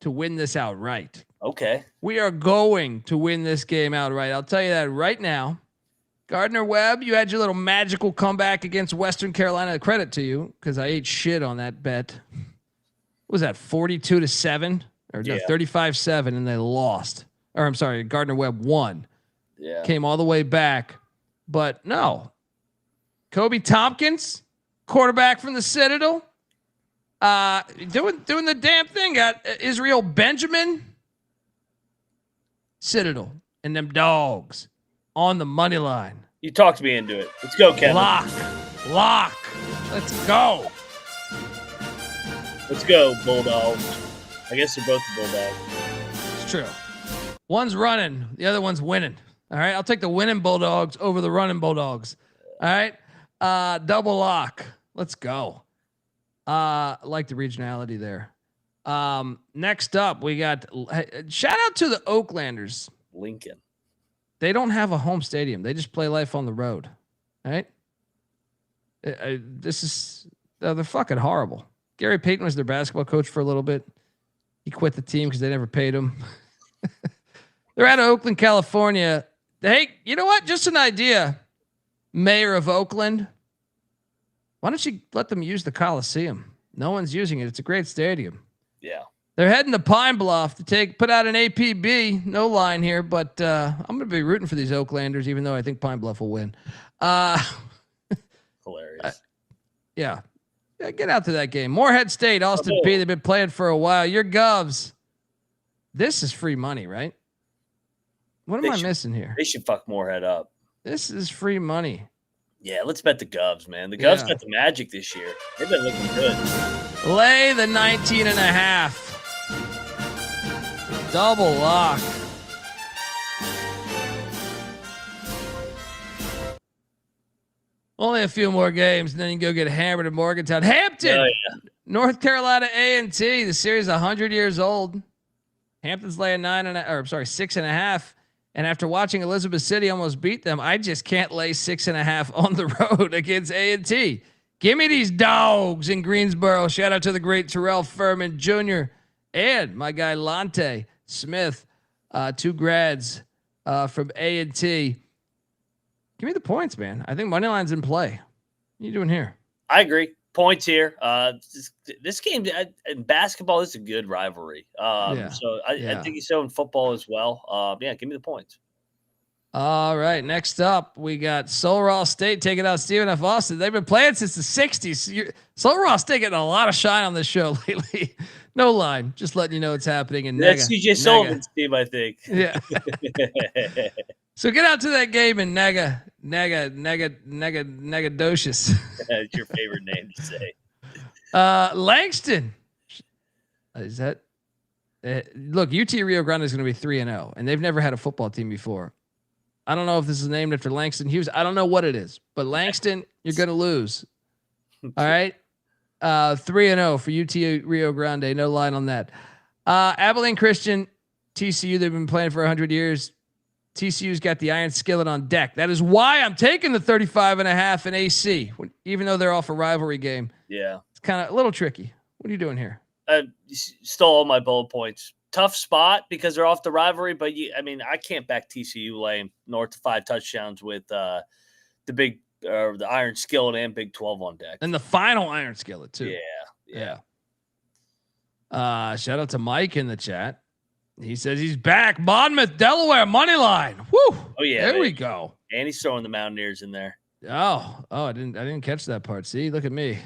to win this outright. Okay. We are going to win this game outright. I'll tell you that right now. Gardner Webb, you had your little magical comeback against Western Carolina. Credit to you, because I ate shit on that bet. What was that, 42-7? Or no, 35-7, and they lost. Or I'm sorry, Gardner Webb won. Yeah. Came all the way back. But no. Kobe Tompkins, quarterback from the Citadel. Doing the damn thing. Got Israel Benjamin, Citadel, and them dogs on the money line. You talked me into it. Let's go, Kevin. Lock. Let's go. Let's go, Bulldogs. I guess they're both the Bulldogs. It's true. One's running, the other one's winning. All right, I'll take the winning Bulldogs over the running Bulldogs. All right, double lock. Let's go. I like the regionality there. Next up, we got shout out to the Oaklanders. Lincoln. They don't have a home stadium. They just play life on the road. All right. They're fucking horrible. Gary Payton was their basketball coach for a little bit. He quit the team because they never paid him. They're out of Oakland, California. Hey, you know what? Just an idea. Mayor of Oakland. Why don't you let them use the Coliseum? No one's using it. It's a great stadium. Yeah. They're heading to Pine Bluff to put out an APB. No line here, but I'm going to be rooting for these Oaklanders, even though I think Pine Bluff will win. Hilarious. Yeah, get out to that game. Morehead State, Austin P. They've been playing for a while. Your Govs. This is free money, right? What am I missing here? They should fuck Morehead up. This is free money. Yeah, let's bet the Govs, man. The Govs got the magic this year. They've been looking good. Lay the 19.5. Double lock. Only a few more games, and then you can go get hammered in Morgantown. Hampton, North Carolina A&T. The series 100 years old. Hampton's laying 6.5. And after watching Elizabeth City almost beat them, I just can't lay 6.5 on the road against A&T. Give me these dogs in Greensboro. Shout out to the great Terrell Furman Jr. and my guy Lante Smith, 2 grads from A&T. Give me the points, man. I think money line's in play. What are you doing here? I agree. Points here. This game in basketball is a good rivalry. So I think so in football as well. Give me the points. All right. Next up, we got Sul Ross State taking out Stephen F. Austin. They've been playing since the 60s. Sul Ross State getting a lot of shine on this show lately. No line. Just letting you know what's happening in That's CJ Sullivan's team, I think. Yeah. So get out to that game in Negadocious. That's your favorite name to say. Langston. Is that? Look, UT Rio Grande is going to be 3-0, and they've never had a football team before. I don't know if this is named after Langston Hughes. I don't know what it is, but Langston, you're going to lose. All right. 3-0 for UT Rio Grande. No line on that. Abilene Christian, TCU, they've been playing for 100 years. TCU's got the iron skillet on deck. That is why I'm taking the 35.5 in AC, even though they're off a rivalry game. Yeah. It's kind of a little tricky. What are you doing here? You stole all my bullet points. Tough spot because they're off the rivalry, but I can't back TCU laying north to 5 touchdowns with the iron skillet and Big 12 on deck. And the final iron skillet too. Yeah. Shout out to Mike in the chat. He says he's back. Monmouth, Delaware, money line. Woo! Oh yeah, there we go. And he's throwing the Mountaineers in there. Oh, I didn't catch that part. See, look at me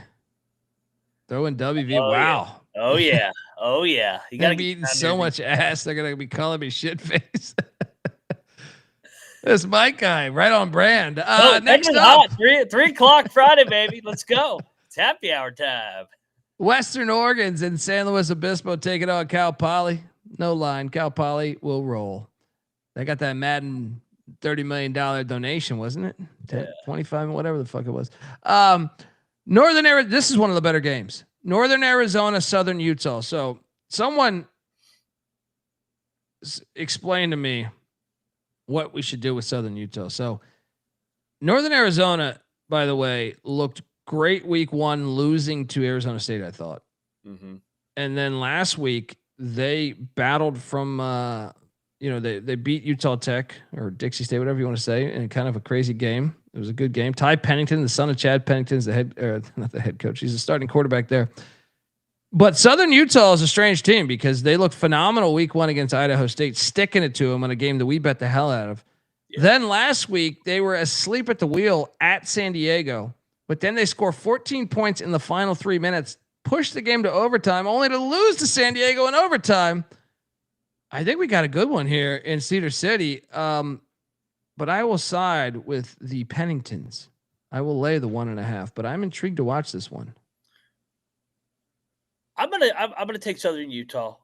throwing WV. Oh, wow. Yeah. Oh yeah. You gotta be eating so much ass. They're gonna be calling me shit face. This Mike guy, right on brand. Next up, 3:00 Friday, baby. Let's go. It's happy hour time. Western Oregon's in San Luis Obispo taking on Cal Poly. No line. Cal Poly will roll. They got that Madden $30 million donation, wasn't it? 10, 25, whatever the fuck it was. Northern Arizona. This is one of the better games. Northern Arizona, Southern Utah. So someone explain to me what we should do with Southern Utah. So Northern Arizona, by the way, looked great week 1, losing to Arizona State, I thought. Mm-hmm. And then last week they battled from, they beat Utah Tech or Dixie State, whatever you want to say, in kind of a crazy game. It was a good game. Ty Pennington, the son of Chad Pennington, is not the head coach. He's the starting quarterback there. But Southern Utah is a strange team because they looked phenomenal week 1 against Idaho State, sticking it to them in a game that we bet the hell out of. Yeah. Then last week they were asleep at the wheel at San Diego, but then they score 14 points in the final 3 minutes, push the game to overtime, only to lose to San Diego in overtime. I think we got a good one here in Cedar City. But I will side with the Penningtons. I will lay the 1.5, but I'm intrigued to watch this one. I'm gonna take Southern Utah.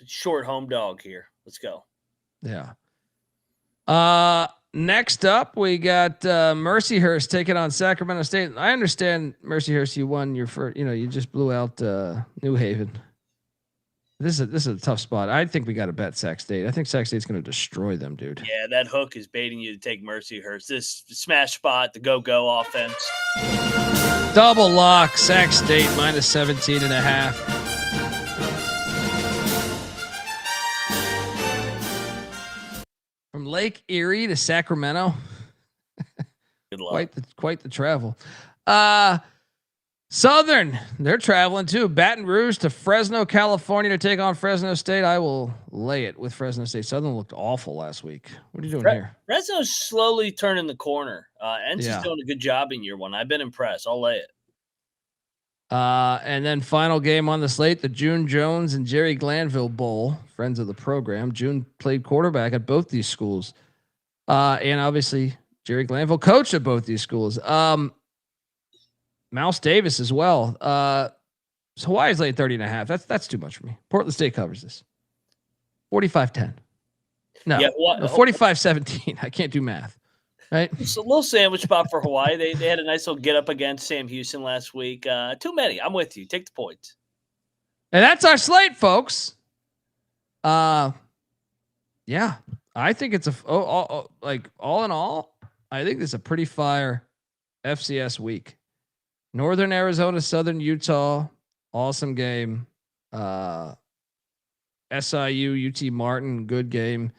Short home dog here. Let's go. Yeah. Next up, we got Mercyhurst taking on Sacramento State. I understand, Mercyhurst, you won your first. You just blew out New Haven. This is a tough spot. I think we got to bet Sac State. I think Sac State's going to destroy them, dude. Yeah, that hook is baiting you to take Mercyhurst. This smash spot, the go offense. Double lock, Sac State minus 17.5. From Lake Erie to Sacramento. Good luck. Quite the travel. Southern, they're traveling too. Baton Rouge to Fresno, California to take on Fresno State. I will lay it with Fresno State. Southern looked awful last week. What are you doing here? Fresno's slowly turning the corner. NC's doing a good job in year one. I've been impressed. I'll lay it. And then final game on the slate, the June Jones and Jerry Glanville Bowl, friends of the program. June played quarterback at both these schools. And obviously Jerry Glanville coached at both these schools. Mouse Davis as well. So Hawaii's laid 30.5. That's too much for me. Portland State covers this. 45-10. No, 45-17. I can't do math. Right. It's a little sandwich spot for Hawaii. They had a nice little get up against Sam Houston last week. Too many. I'm with you. Take the points. And that's our slate, folks. Yeah, I think it's all in all, I think this is a pretty fire FCS week. Northern Arizona, Southern Utah, awesome game. SIU, UT Martin, good game.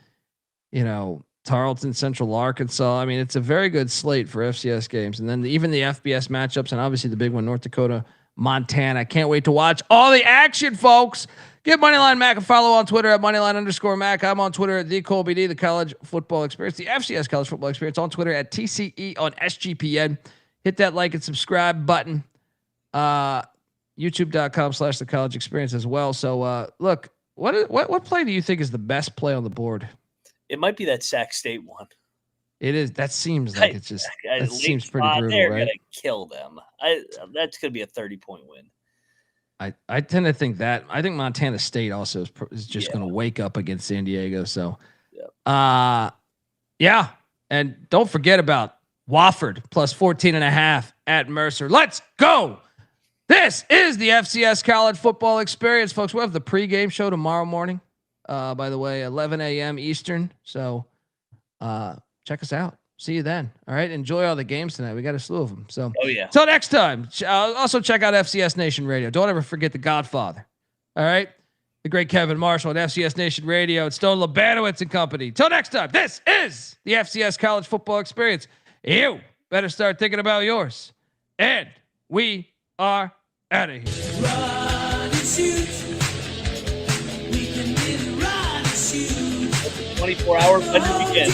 Tarleton, Central Arkansas. I mean, it's a very good slate for FCS games. And then even the FBS matchups, and obviously the big one, North Dakota, Montana. Can't wait to watch all the action, folks. Give Moneyline Mac a follow on Twitter at Moneyline_Mac. I'm on Twitter at TheColeBD, the College Football Experience, the FCS College Football Experience, on Twitter at TCE on SGPN. Hit that like and subscribe button. YouTube.com/the College Experience as well. So look, what play do you think is the best play on the board? It might be that Sac State one. It is. That seems like it's just. That seems pretty brutal, they're right? Gonna kill them. That's gonna be a 30-point win. I tend to think that. I think Montana State also is just going to wake up against San Diego. So, yeah. And don't forget about Wofford plus 14.5 at Mercer. Let's go. This is the FCS College Football Experience, folks. We'll have the pregame show tomorrow morning. By the way, 11 a.m. Eastern. So, check us out. See you then. All right. Enjoy all the games tonight. We got a slew of them. So, Till next time. Also check out FCS Nation Radio. Don't ever forget the Godfather. All right. The great Kevin Marshall at FCS Nation Radio. It's Stone Labanowitz and company. Till next time. This is the FCS College Football Experience. You better start thinking about yours. And we are out of here. Run and shoot. We can really run and shoot. 24 hours, 100 weekend.